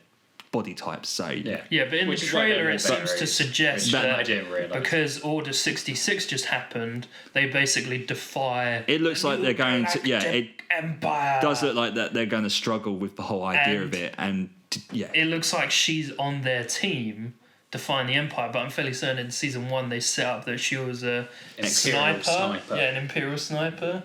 body types. So Yeah. Yeah, but in Which the is why they're trailer more it seems to berets, suggest which that I didn't realise. because Order 66 just happened, they basically defy... it looks the like new they're going to. Yeah, galactic it Empire. does look like that they're going to struggle with the whole idea of And it, and yeah, It looks like she's on their team defying the Empire, but I'm fairly certain in season 1 they set up that she was a Imperial sniper. Yeah, an Imperial sniper.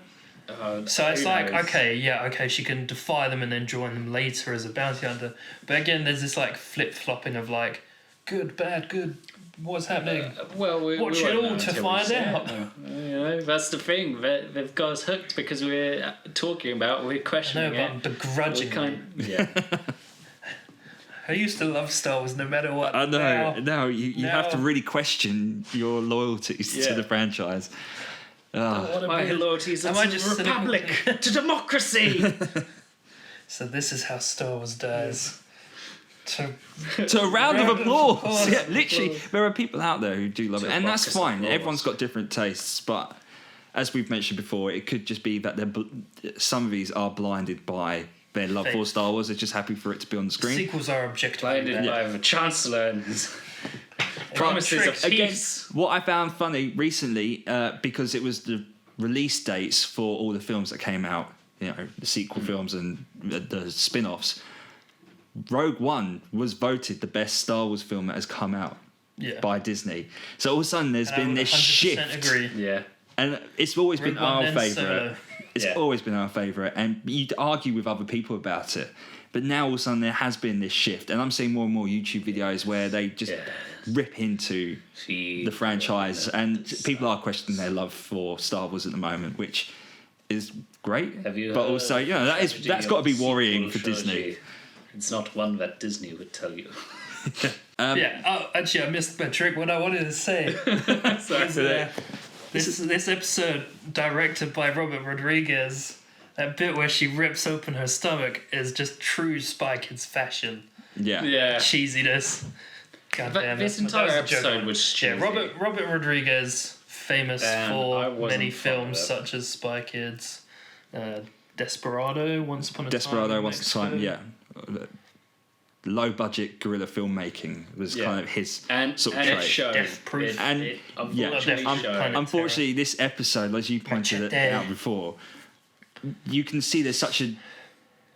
So it's who like, knows? okay, she can defy them and then join them later as a bounty hunter. But again, there's this like flip-flopping of like, good, bad, good, what's happening? Well, we Watch won't it all know to until we find see out. it. You know, that's the thing. They've got us hooked because we're talking about, we're No, questioning but it. begrudgingly. Yeah. I used to love Star Wars no matter what. I know. No, you have to now- really question your loyalties to Yeah. the franchise. My loyalties are Am I to just the Republic, to democracy. So this is how Star Wars dies. To a round of applause. Yeah, literally, Applause. there are people out there who do love it, To and that's box of fine. applause. Everyone's got different tastes, but as we've mentioned before, it could just be that some of these are blinded by their love for Faith. Star Wars. They're just happy for it to be on the screen. Sequels are objectively Blinded better. by the Chancellor and promises of Trick teeth. peace. What I found funny recently, because it was the release dates for all the films that came out, you know, the sequel films and the spin-offs, Rogue One was voted the best Star Wars film that has come out Yeah. by Disney. So all of a sudden there's And I been would this 100% shift. agree. Yeah. And it's always been Rogue One, our then favourite. Solo. It's Yeah. always been our favourite. And you'd argue with other people about it. But now all of a sudden there has been this shift. And I'm seeing more and more YouTube videos where they just rip into the franchise. And people are questioning their love for Star Wars at the moment, which is great. Have you but heard also, you know, strategy that's got to be of worrying for sequel Disney. trilogy? It's not one that Disney would tell you. Yeah. Oh, actually, I missed my trick. What I wanted to say is this episode, directed by Robert Rodriguez, that bit where she rips open her stomach is just true Spy Kids fashion. Yeah. Yeah. Cheesiness. God But damn this it. entire That was a joke. episode was Yeah, cheesy. Robert Rodriguez, famous And I for wasn't many fond of films it. such as Spy Kids, Desperado, Once Upon a Desperado, Time, Once Upon a Time, Mexico. yeah. Low budget guerrilla filmmaking was Yeah. kind of his And, sort of and it trait. showed. Death Proof. It, And- it yeah, unfortunately Death showed. Planet. Unfortunately, this episode, as you pointed it Machete. out before, you can see there's such a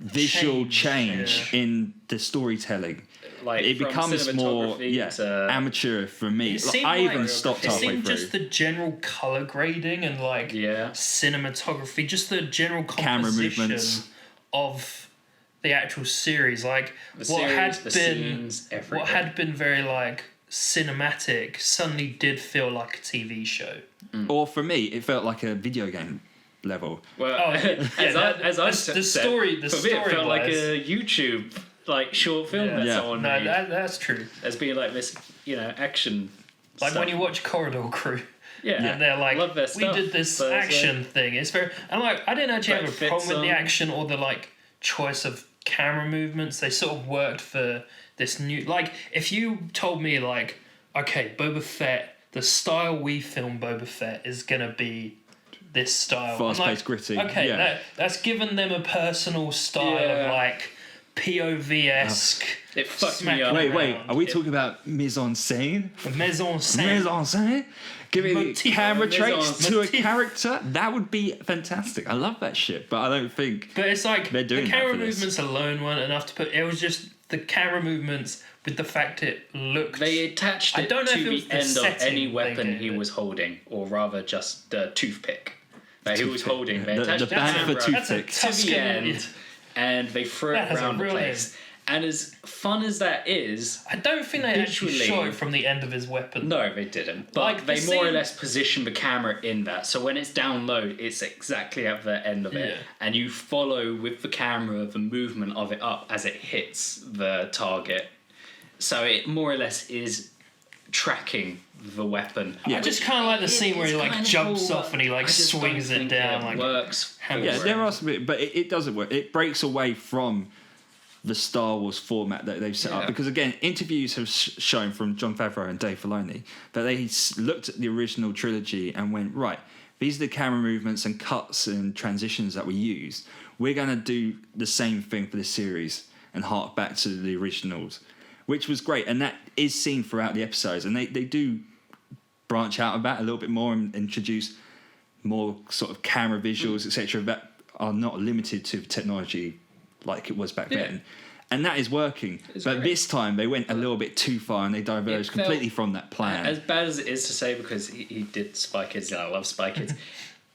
visual change in the storytelling. Like, It from becomes more cinematography to- amateur for me. It Like, seemed I like- even stopped It halfway seemed through. just the general color grading and like Yeah. cinematography, just the general Camera composition movements. of the actual series. Like The what series, had the been scenes, everything. what had been very like cinematic suddenly did feel like a TV show. Or for me, it felt like a video game level. Well, Oh, yeah, as I the said, story- the for me it felt like story-wise- a YouTube like short film that Yeah. someone No, made that's true. as being like this, action. Like stuff. when you watch Corridor Crew. yeah, And they're like, love their we stuff, did this but it's action thing. It's very, and like, I didn't actually But have a it fits problem with the on- action or the like choice of camera movements. They sort of worked for this new, like, if you told me like, okay, Boba Fett, the style we film Boba Fett is gonna be this style. Fast-paced, gritty. Okay, yeah. that's given them a personal style of like POV-esque. It fucked me up. Wait, are we talking about mise en scène? Mise en scène. Mise en scène? Giving Motif. camera Mise traits en- to a motif. character? That would be fantastic. I love that shit, but I don't think... But it's like They're doing the that camera for this. movements alone weren't enough to put. It was just the camera movements with the fact it looked. They attached I it don't know to if it was the the end of setting any they weapon gave he it. was holding, or rather just the toothpick that he was Toothpick, holding. They the attached the band for camera toothpick. That's a to the Tuscan- end, and they threw That it has a around the real place. And as fun as that is, I don't think they actually visually- shot it from the end of his weapon. no, they didn't. But Like, they the more or scene- less position the camera in that. So when it's down low, it's exactly at the end of it. Yeah. And you follow with the camera the movement of it up as it hits the target. So it more or less is tracking the weapon. I just kind of like the scene where he like It's jumps kinda off cool, and he like I just don't swings it think down. It Like works. Yeah, Yeah, for there it. are some, but it doesn't work. It breaks away from the Star Wars format that they've set up. Yeah. Because again, interviews have shown from Jon Favreau and Dave Filoni that they looked at the original trilogy and went, right, these are the camera movements and cuts and transitions that we use. We're going to do the same thing for this series and hark back to the originals, which was great. And that is seen throughout the episodes. And they do branch out of that a little bit more and introduce more sort of camera visuals, etc., that are not limited to technology like it was back then. And that is working. It's But great. this time they went a little bit too far and they diverged It felt- completely from that plan. As bad as it is to say, because he did Spy Kids and I love Spy Kids,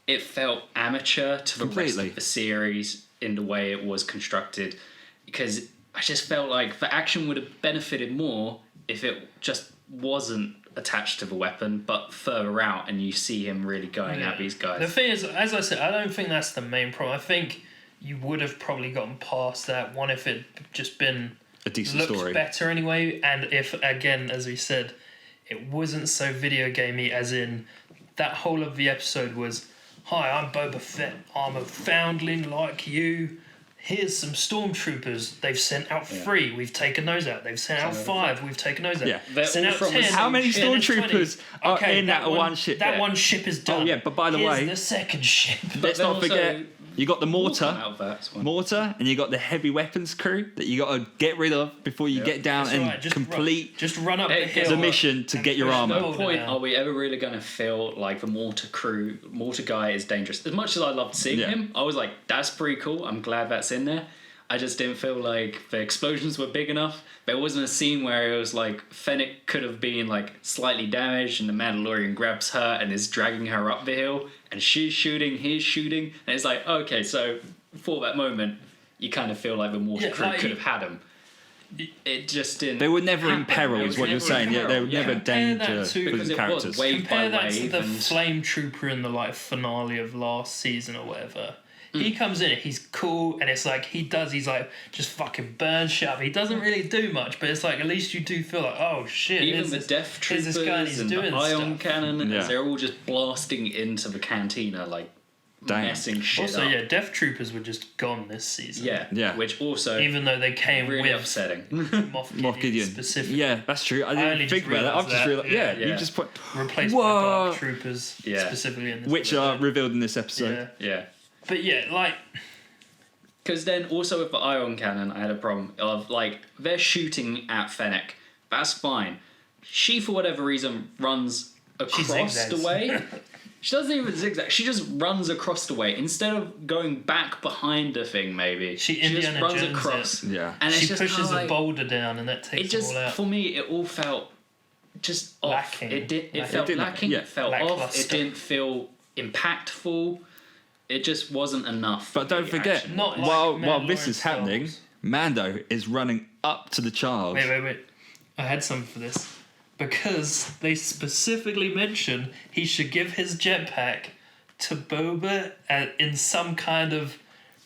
it felt amateur to the rest Completely. of the series in the way it was constructed. Because I just felt like the action would have benefited more if it just wasn't attached to the weapon, but further out, and you see him really going at these guys. the thing is, as I said, I don't think that's the main problem. I think you would have probably gotten past that one if it just been A decent looked story. better anyway, and if again, as we said, it wasn't so video gamey. As in, that whole of the episode was, "Hi, I'm Boba Fett. I'm a foundling like you. Here's some stormtroopers. They've sent out 3. We've taken those out. They've sent out 5. We've taken those out. Yeah. They're Sent all out from the 10. same How many ship. then there's stormtroopers 20. are in that one ship? That Yeah. one ship is done. Oh, yeah, but by the Here's way- the second ship. Let's then not also- forget, you got the We'll come mortar. out of that one. Mortar, and you got the heavy weapons crew that you got to get rid of before you get down That's and right, complete just run up the Hey, hill. the mission to and get your push armor. the No boulder point down. are we ever really going to feel like the mortar guy is dangerous. As much as I loved seeing Yeah. him, I was like, that's pretty cool. I'm glad that's in there. I just didn't feel like the explosions were big enough. There wasn't a scene where it was like Fennec could have been like slightly damaged and the Mandalorian grabs her and is dragging her up the hill and she's shooting, he's shooting. And it's like, okay, so for that moment, you kind of feel like the mortar Yeah, crew like- could have had him. It just didn't. They were never in happen. peril, They is were what you're never in saying. Yeah, they were peril, never yeah. Compare that danger to- for Because the it was characters. wave Compare by that to wave the and- flame trooper in the like finale of last season or whatever. He comes in, he's cool, and it's like he's like just fucking burn shit up. He doesn't really do much, but it's like at least you do feel like, oh shit. Even here's the this- Death here's Troopers this guy and he's and the doing Ion stuff. Cannon, Yeah. as they're all just blasting into the cantina, like Damn. messing shit Also, up. yeah, Death Troopers were just gone this season. Yeah, Yeah. which also Even though they came really with upsetting. Moff Moff Gideon. specifically. Yeah, that's true. I only didn't just think about that. I've realised just that, realized. Yeah, yeah. you just put Replaced Whoa. by Dark Troopers Yeah. specifically in this which one. are revealed in this episode. Yeah. Yeah. But yeah, like Because then also with the Ion Cannon, I had a problem of like they're shooting at Fennec. That's fine. She, for whatever reason, runs across zigzags. the way. She doesn't even zigzag. She just runs across the way instead of going back behind the thing. Maybe She just Indiana runs Jones across. it. Yeah. And it's she just pushes kinda a like, boulder down and that takes It just them all out. for me, it all felt just off. Lacking. It did. It Lacking. felt It didn't- lacking. yeah. It felt off. It Lackluster. didn't feel impactful. It just wasn't enough. But don't for the forget, action. Not like while this Mandalorian is happening, styles. Mando is running up to the child. Wait. I had something for this. Because they specifically mention he should give his jetpack to Boba in some kind of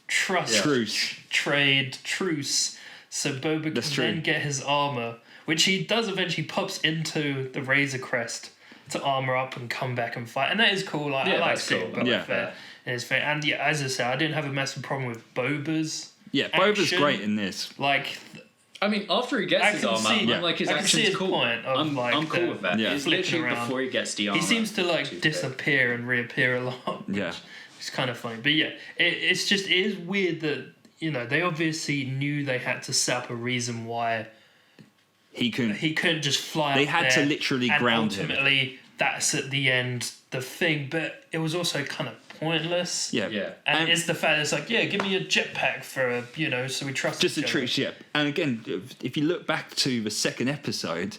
trust truce, so Boba can That's true. then get his armor, which he does eventually pops into the Razor Crest to armor up and come back and fight, and that is cool. Like, Yeah, I like that's seeing cool. Boba Yeah. Fett in his face, and yeah, as I said, I didn't have a massive problem with Boba's. Yeah, Boba's Action. great in this. Like, I mean, after he gets his armor, I'm like, his action's cool. Point of, I'm cool with that. Yeah. It's literally around. before he gets the armor. He seems to like disappear and reappear a lot. Yeah. It's kind of funny. But yeah, it is weird that, you know, they obviously knew they had to set up a reason why he couldn't just fly They up had there, to literally and ground him. ultimately, that's at the end the thing. But it was also kind of pointless. Yeah. Yeah. And it's the fact that it's like, yeah, give me a jetpack for so we trust Just the each other. troops, yeah. And again, if you look back to the second episode,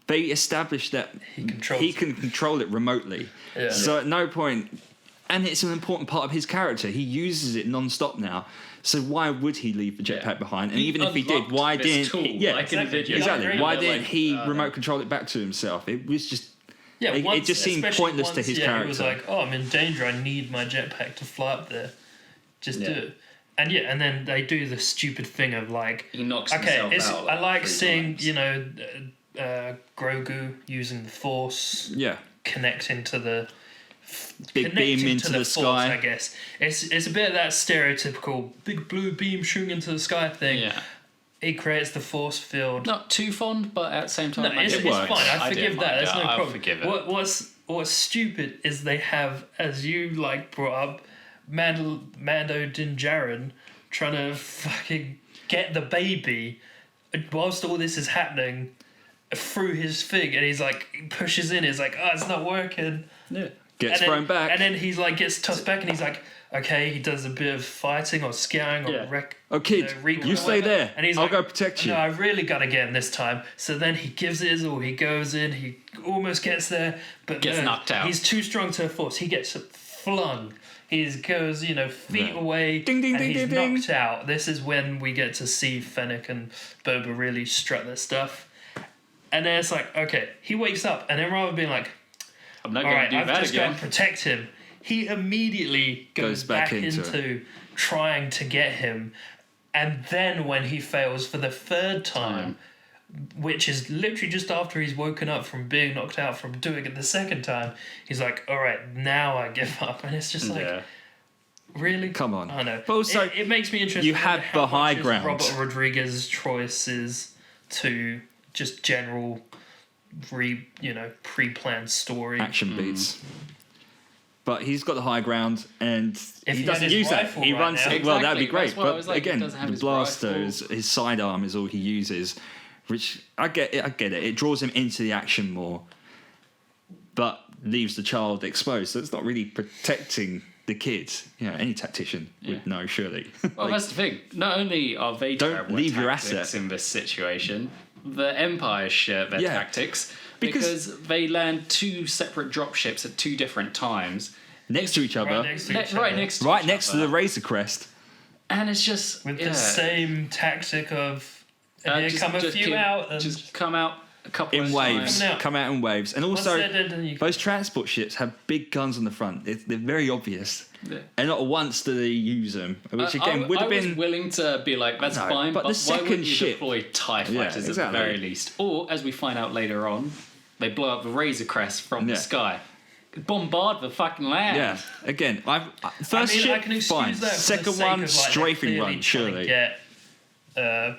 they established that he can control it remotely. Yeah. So at no point, and it's an important part of his character. He uses it non-stop now. So why would he leave the jetpack behind? And even if he did, why didn't he? Yeah, like in a video. exactly. Why didn't like, he remote control it back to himself? It was just. Yeah, it just seemed pointless to his character. He was like, "Oh, I'm in danger. I need my jetpack to fly up there. Just do it." And then they do the stupid thing of like, he knocks himself out. I like seeing times. Grogu using the Force. Yeah. Connecting to the Big beam into the sky. I guess it's a bit of that stereotypical big blue beam shooting into the sky thing. Yeah. He creates the force field. Not too fond, but at the same time, No, it's fine. I forgive that. There's no problem. Forgive it. What's stupid is they have, as you like brought up, Mando Din Djarin trying to fucking get the baby whilst all this is happening through his thing, and he's like he pushes in. He's like, oh, it's not working. Yeah. Gets thrown back. And then he's like gets tossed back, and he's like, okay, he does a bit of fighting or scouting or Oh, kid, you stay there. And he's I'll like, go protect you. No, I really gotta get him this time. So then he gives it his all. He goes in. He almost gets there, but gets knocked out. He's too strong to the force. He gets flung. He goes, feet away, Ding, ding, and ding, he's ding, knocked out. This is when we get to see Fennec and Boba really strut their stuff. And then it's like, okay, he wakes up, and then rather than being like, I'm not all going right, to do I've that just again. got to protect him, he immediately goes back into trying to get him. And then when he fails for the third time, which is literally just after he's woken up from being knocked out from doing it the second time, he's like, all right, now I give up. And it's just like, really? Come on. I know. But also, it makes me interested. you had the high ground. Robert Rodriguez's choices to just general pre-planned story. Action beats. But he's got the high ground, and If he he doesn't had his use that. rifle He right runs. now. Well, that'd be Exactly. great. That's what I But was like, he again, doesn't have the his blaster, rifle. his sidearm is all he uses, which I get it. It draws him into the action more, but leaves the child exposed. So it's not really protecting the kids. Any tactician would know, surely. Well, that's the thing. Not only are they Don't terrible leave your tactics asset. in this situation, the Empire share their tactics because they land two separate dropships at two different times. Next to each other. Right next to the Razor Crest. And it's just with the same tactic of here come a few out and just come out a couple in of waves. times. Come out in waves. And also, they're dead, then you those transport ships have big guns on the front. They're very obvious. Yeah. And not once do they use them. Which again would have I been was willing to be like, that's fine, but but the why second wouldn't you ship- deploy TIE fighters exactly. at the very least? Or, as we find out later on, they blow up the Razor Crest from the sky. Bombard the fucking land. Yeah. Again, first I ship can excuse fine. that for the Second sake one of, strafing they're run, clearly trying to surely. Get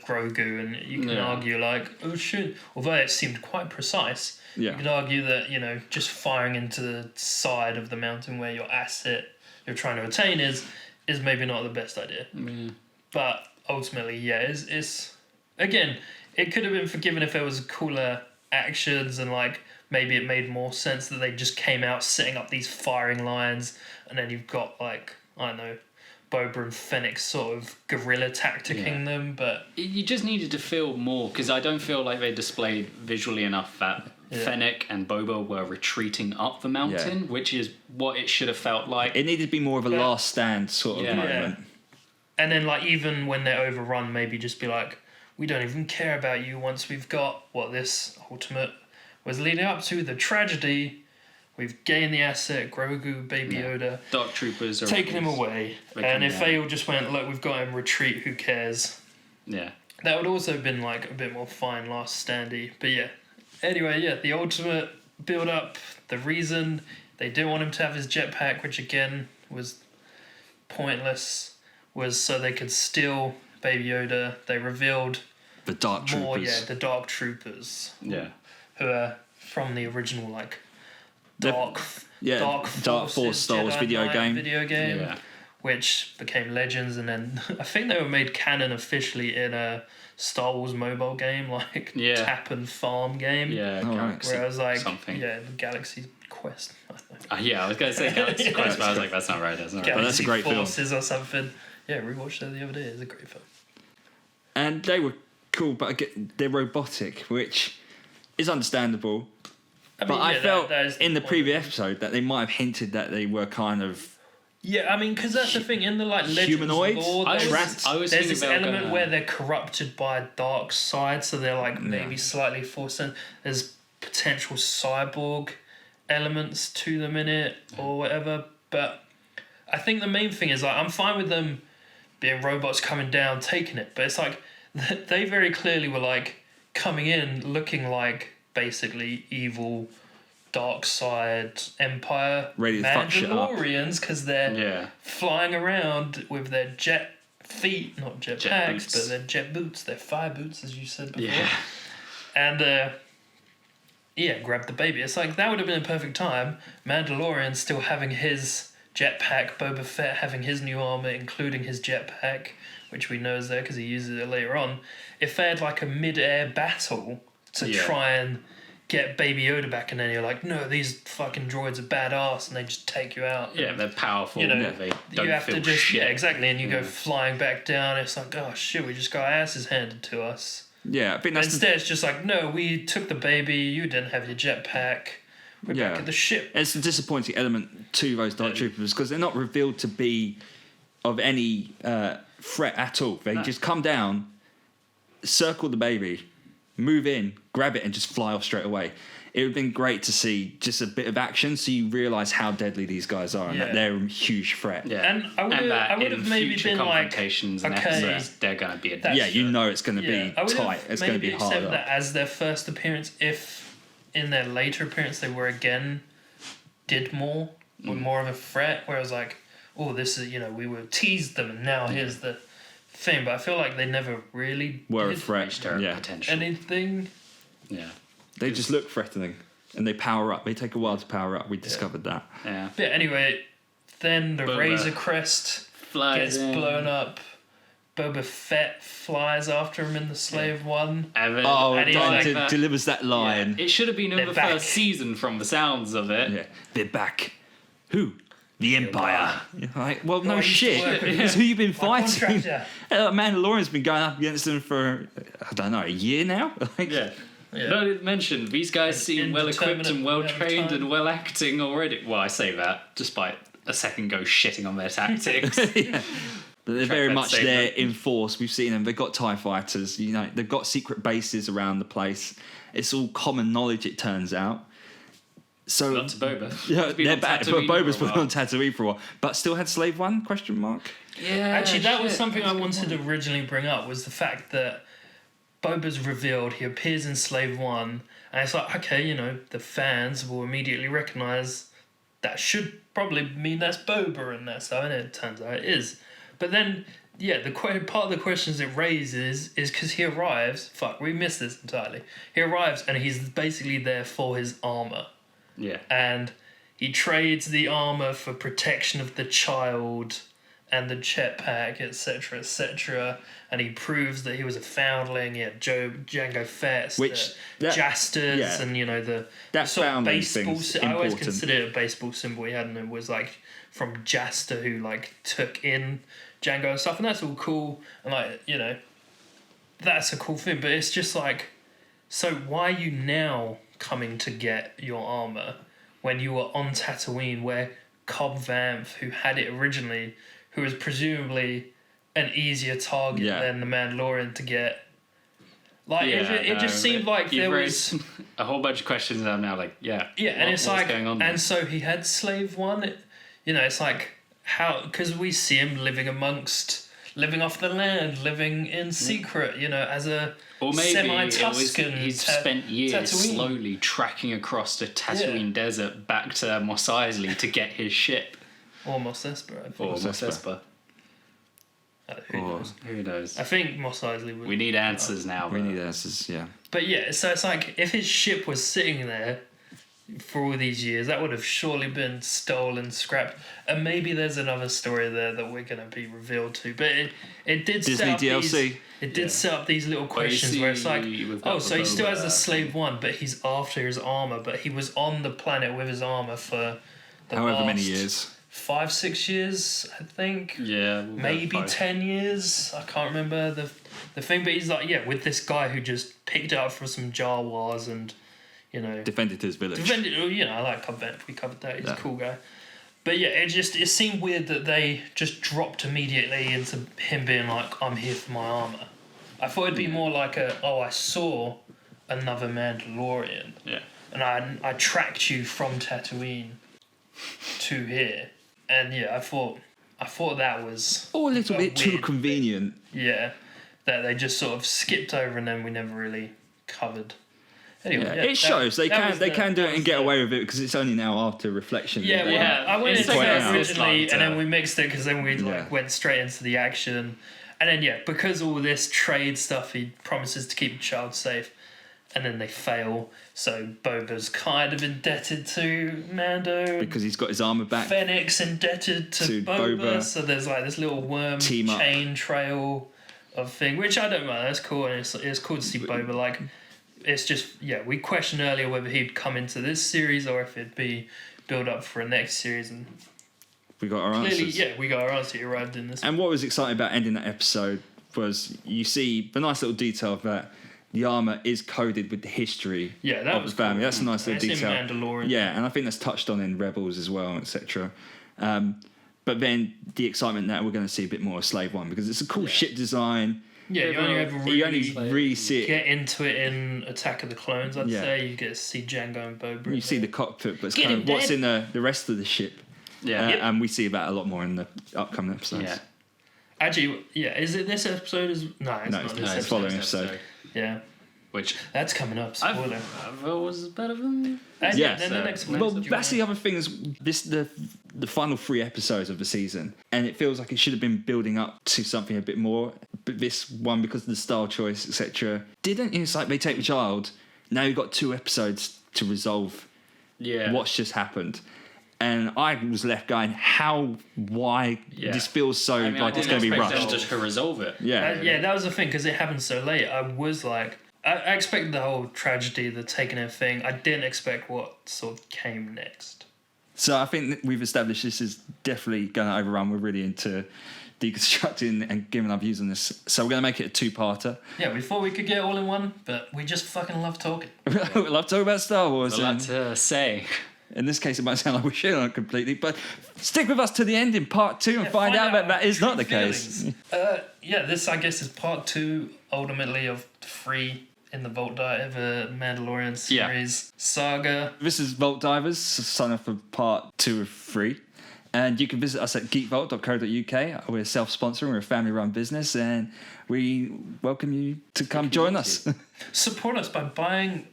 Grogu, and you can argue like, oh shit. Although it seemed quite precise, you could argue that just firing into the side of the mountain where your asset you're trying to attain is maybe not the best idea. But ultimately, it's again, it could have been forgiven if there was cooler actions and like maybe it made more sense that they just came out setting up these firing lines, and then you've got like, I don't know, Boba and Fennec sort of guerrilla tacticking them. But you just needed to feel more, because I don't feel like they displayed visually enough that Fennec and Boba were retreating up the mountain, which is what it should have felt like. It needed to be more of a last stand sort of moment. And then like even when they're overrun, maybe just be like, we don't even care about you once we've got what this ultimate was leading up to, the tragedy. We've gained the asset, Grogu, Baby Yoda. Dark Troopers are taking him away. And if they all just went, look, we've got him, retreat, who cares? Yeah. That would also have been like a bit more fine last standy. But yeah. Anyway, the ultimate build up, the reason they didn't want him to have his jetpack, which again was pointless, was so they could steal Baby Yoda. They revealed The Dark Troopers. the Dark Troopers. Yeah. Who are from the original, like, Dark Force Star Wars Jedi video Knight game. Yeah. Which became Legends, and then I think they were made canon officially in a Star Wars mobile game, like Tap and Farm game. Yeah, Galaxy where I was like, something. the Galaxy Quest. Yeah, I was going to say Galaxy Quest, but I was like, that's not right. That's not right. But that's a great film. Forces or something. Yeah, rewatched that the other day. It's a great film. And they were cool, but again, they're robotic, which is understandable. I felt in the previous episode that they might have hinted that they were kind of... Yeah, I mean, because that's the thing, in the like Legends humanoids? lore, there's this element where they're corrupted by a dark side, so they're like maybe slightly forced in. There's potential cyborg elements to them in it or whatever, but I think the main thing is, like, I'm fine with them being robots coming down, taking it, but it's like they very clearly were like coming in looking like basically evil dark side Empire Mandalorians, because they're flying around with their jet feet, not jet packs, but their jet boots, their fire boots, as you said before. Yeah. And grab the baby. It's like that would have been a perfect time. Mandalorian still having his jetpack, Boba Fett having his new armor, including his jetpack, which we know is there because he uses it later on. If they had like a mid-air battle to try and get Baby Yoda back, and then you're like, no, these fucking droids are badass, and they just take you out. Yeah, they're powerful. You know, they don't you have feel to just shit. exactly, and you go flying back down. It's like, oh shit, we just got our asses handed to us. Yeah, I think that's instead it's just like, no, we took the baby. You didn't have your jetpack. We're back at the ship. It's a disappointing element to those Dark Troopers because they're not revealed to be of any threat at all. They just come down, circle the baby, move in, grab it, and just fly off straight away. It would have been great to see just a bit of action so you realise how deadly these guys are and that they're a huge threat. Yeah. And I would have maybe been like, and episodes, they're going to be a you know it's going to be tight. It's going to be hard. That as their first appearance, if in their later appearance they were again did more, were more of a threat, where I was like, oh, this is, we were teased them and now here's the thing. But I feel like they never really were a threat. Potential. Anything. Yeah. They just look threatening, and they power up. They take a while to power up. We discovered that. Yeah. But anyway, then the Razor Crest gets blown up. Boba Fett flies after him in the Slave One. And delivers that line. Yeah. It should have been in the first season from the sounds of it. Yeah. They're back. Who? The Empire. Like, well, no shit. It's who you've been fighting. Mandalorian's been going up against them for, I don't know, a year now? Not mentioned, these guys seem well equipped and well trained and well acting already. Well, I say that despite a second go shitting on their tactics. But they're very much there in force. We've seen them. They've got TIE fighters. They've got secret bases around the place. It's all common knowledge, it turns out. So not to Boba. Yeah, they're back. But Boba's been on Tatooine for a while, but still had Slave One? Question mark. Yeah. Actually, that was something I wanted to originally bring up, was the fact that Boba's revealed, he appears in Slave One, and it's like, okay, the fans will immediately recognise that should probably mean that's Boba and that stuff, and it turns out it is. But then, the part of the questions it raises is because he arrives, we missed this entirely, he arrives and he's basically there for his armour. Yeah. And he trades the armour for protection of the child and the jetpack, etc., etc., and he proves that he was a foundling. He had Jango Fett, Jasters, and the sort of baseball. I always consider it a baseball symbol he had, and it was like from Jaster, who like took in Jango and stuff, and that's all cool, and that's a cool thing. But it's just like, so why are you now coming to get your armor when you were on Tatooine, where Cobb Vanth, who had it originally, who was presumably an easier target than the Mandalorian to get. It just seemed like there was a whole bunch of questions, and I'm now like, and it's like, going on and so he had Slave One. It's like, how, because we see him living off the land, living in secret, as a semi-Tuscan. He's spent years Tatooine. slowly tracking across the Tatooine desert back to Mos Eisley to get his ship. Or Mos Espa, I think. Or Mos Espa. but who knows? Who knows? I think Mos Eisley would. We need answers now. We need answers, yeah. But yeah, so it's like if his ship was sitting there for all these years, that would have surely been stolen, scrapped, and maybe there's another story there that we're going to be revealed to. But it did Disney set up DLC. set up these little questions where it's like, so he still has the Slave One, but he's after his armor, but he was on the planet with his armor for however many years. 5-6 years, I think. Yeah, maybe 10 years. I can't remember the thing, but he's like, with this guy who just picked up for some Jawas and, defended his village. I like Covenant. We covered that. He's a cool guy. But yeah, it seemed weird that they just dropped immediately into him being like, I'm here for my armor. I thought it'd be more like I saw another Mandalorian. Yeah. And I tracked you from Tatooine to here. And yeah, I thought that was... a little bit too weird convenient. Yeah. That they just sort of skipped over and then we never really covered. Anyway, it shows they can do it and get away with it because it's only now after reflection. I went into it originally and then we mixed it because then we went straight into the action, and then because all this trade stuff, he promises to keep the child safe, and then they fail. So Boba's kind of indebted to Mando because he's got his armor back. Fennec's indebted to Boba, so there's like this little worm chain trail of thing, which I don't mind. That's cool, and it's cool to see Boba like. It's just, we questioned earlier whether he'd come into this series or if it'd be build up for a next series, and we got our answers. Clearly, we got our answer. He arrived in this. And what was exciting about ending that episode was you see the nice little detail of that the armor is coded with the history of the family. Cool. That's a nice little detail. In Mandalorian. Yeah, and I think that's touched on in Rebels as well, etc. But then the excitement that we're going to see a bit more of Slave One because it's a cool ship design. Yeah, you only really see it. Get into it in Attack of the Clones, I'd say. You get to see Jango and Boba. You see the cockpit, but it's kind of what's in the rest of the ship. Yeah. And we see that a lot more in the upcoming episodes. Yeah. Actually, is it this episode? No, it's not this episode. It's following episode. Yeah. Which that's coming up. Spoiler. I've always better than. Then the next one. Well, that's the other thing is the final 3 episodes of the season, and it feels like it should have been building up to something a bit more. But this one, because of the style choice, etc., didn't. It's like they take the child. Now you've got 2 episodes to resolve. What's just happened. And I was left going, why this feels so like it's going to be rushed. Just to resolve it. Yeah, that was the thing because it happened so late. I was like, I expected the whole tragedy, the taking it thing. I didn't expect what sort of came next. So I think that we've established this is definitely going to overrun. We're really into deconstructing and giving our views on this. So we're going to make it a 2-parter. Yeah, we thought we could get it all in one, but we just fucking love talking. We love talking about Star Wars. A lot to say. In this case, it might sound like we're shitting on it completely, but stick with us to the end in part 2 and find out that is not the case. This, I guess, is part 2, ultimately, of 3 in the Vault Diver Mandalorian series saga. This is Vault Divers, sign off for part 2 of 3. And you can visit us at geekvault.co.uk. We're self-sponsoring, we're a family-run business, and we welcome you to come join us. Support us by buying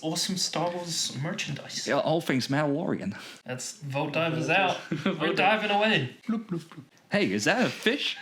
awesome Star Wars merchandise. Yeah, all things Mandalorian. That's Vault Divers out. We're diving away. Hey, is that a fish?